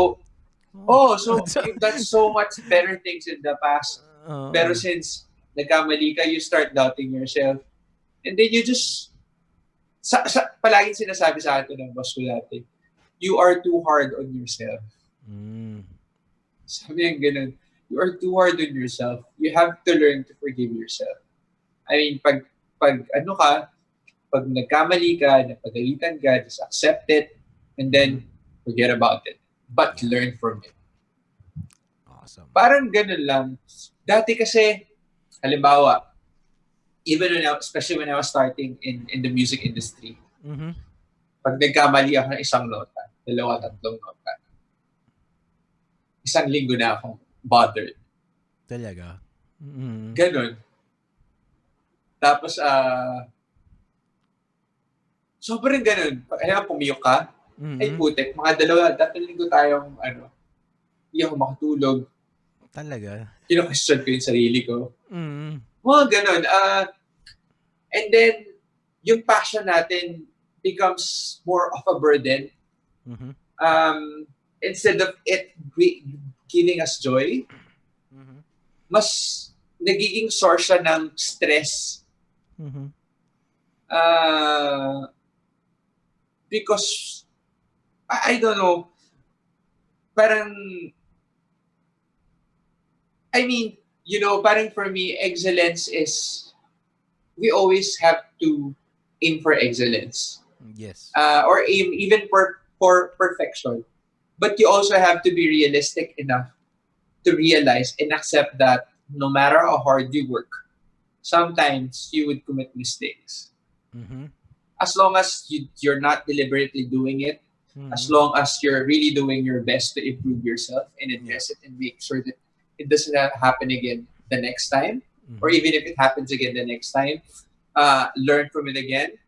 S1: Oh.
S2: so you've done so much better things in the past, pero
S1: Oo.
S2: since nagkamali ka, you start doubting yourself, and then you just, palaging sinasabi sa atin ng boss ko dati, you are too hard on yourself.
S1: Mm.
S2: Sabi yung ganun, you are too hard on yourself. You have to learn to forgive yourself. I mean, pag ano ka, pag nagkamali ka, napagalitan ka, just accept it, and then forget about it. But
S1: Yeah.
S2: learn from it.
S1: Awesome.
S2: Parang ganun lang. Dati kasi, halimbawa, even especially when I was starting in the music industry,
S1: Mhm.
S2: pag nagkamali ako ng isang nota, dalawa, tatlong nota, isang linggo na akong bothered.
S1: Talaga. Mhm.
S2: Ganun. Tapos, sobrang ganun. Kaya pumiyok ka, ay
S1: Mhm.
S2: putek, mga dalawa, tatlong linggo tayong, hindi ako makatulog.
S1: Talaga.
S2: Kino-question ko yung sarili ko.
S1: Mhm.
S2: Mga ganun. And then, yung passion natin becomes more of a burden.
S1: Mhm.
S2: Instead of it giving us joy,
S1: Mhm.
S2: mas nagiging source siya ng stress.
S1: Mhm.
S2: Because, I don't know, parang, I mean, parang for me, excellence is, we always have to aim for excellence.
S1: Yes.
S2: Or aim even for perfection. But you also have to be realistic enough to realize and accept that no matter how hard you work, sometimes you would commit mistakes.
S1: Mhm.
S2: As long as you're not deliberately doing it, as
S1: Mhm.
S2: long as you're really doing your best to improve yourself and
S1: Yeah.
S2: address it and make sure that it doesn't happen again the next time, or
S1: Mhm.
S2: even if it happens again the next time, learn from it again.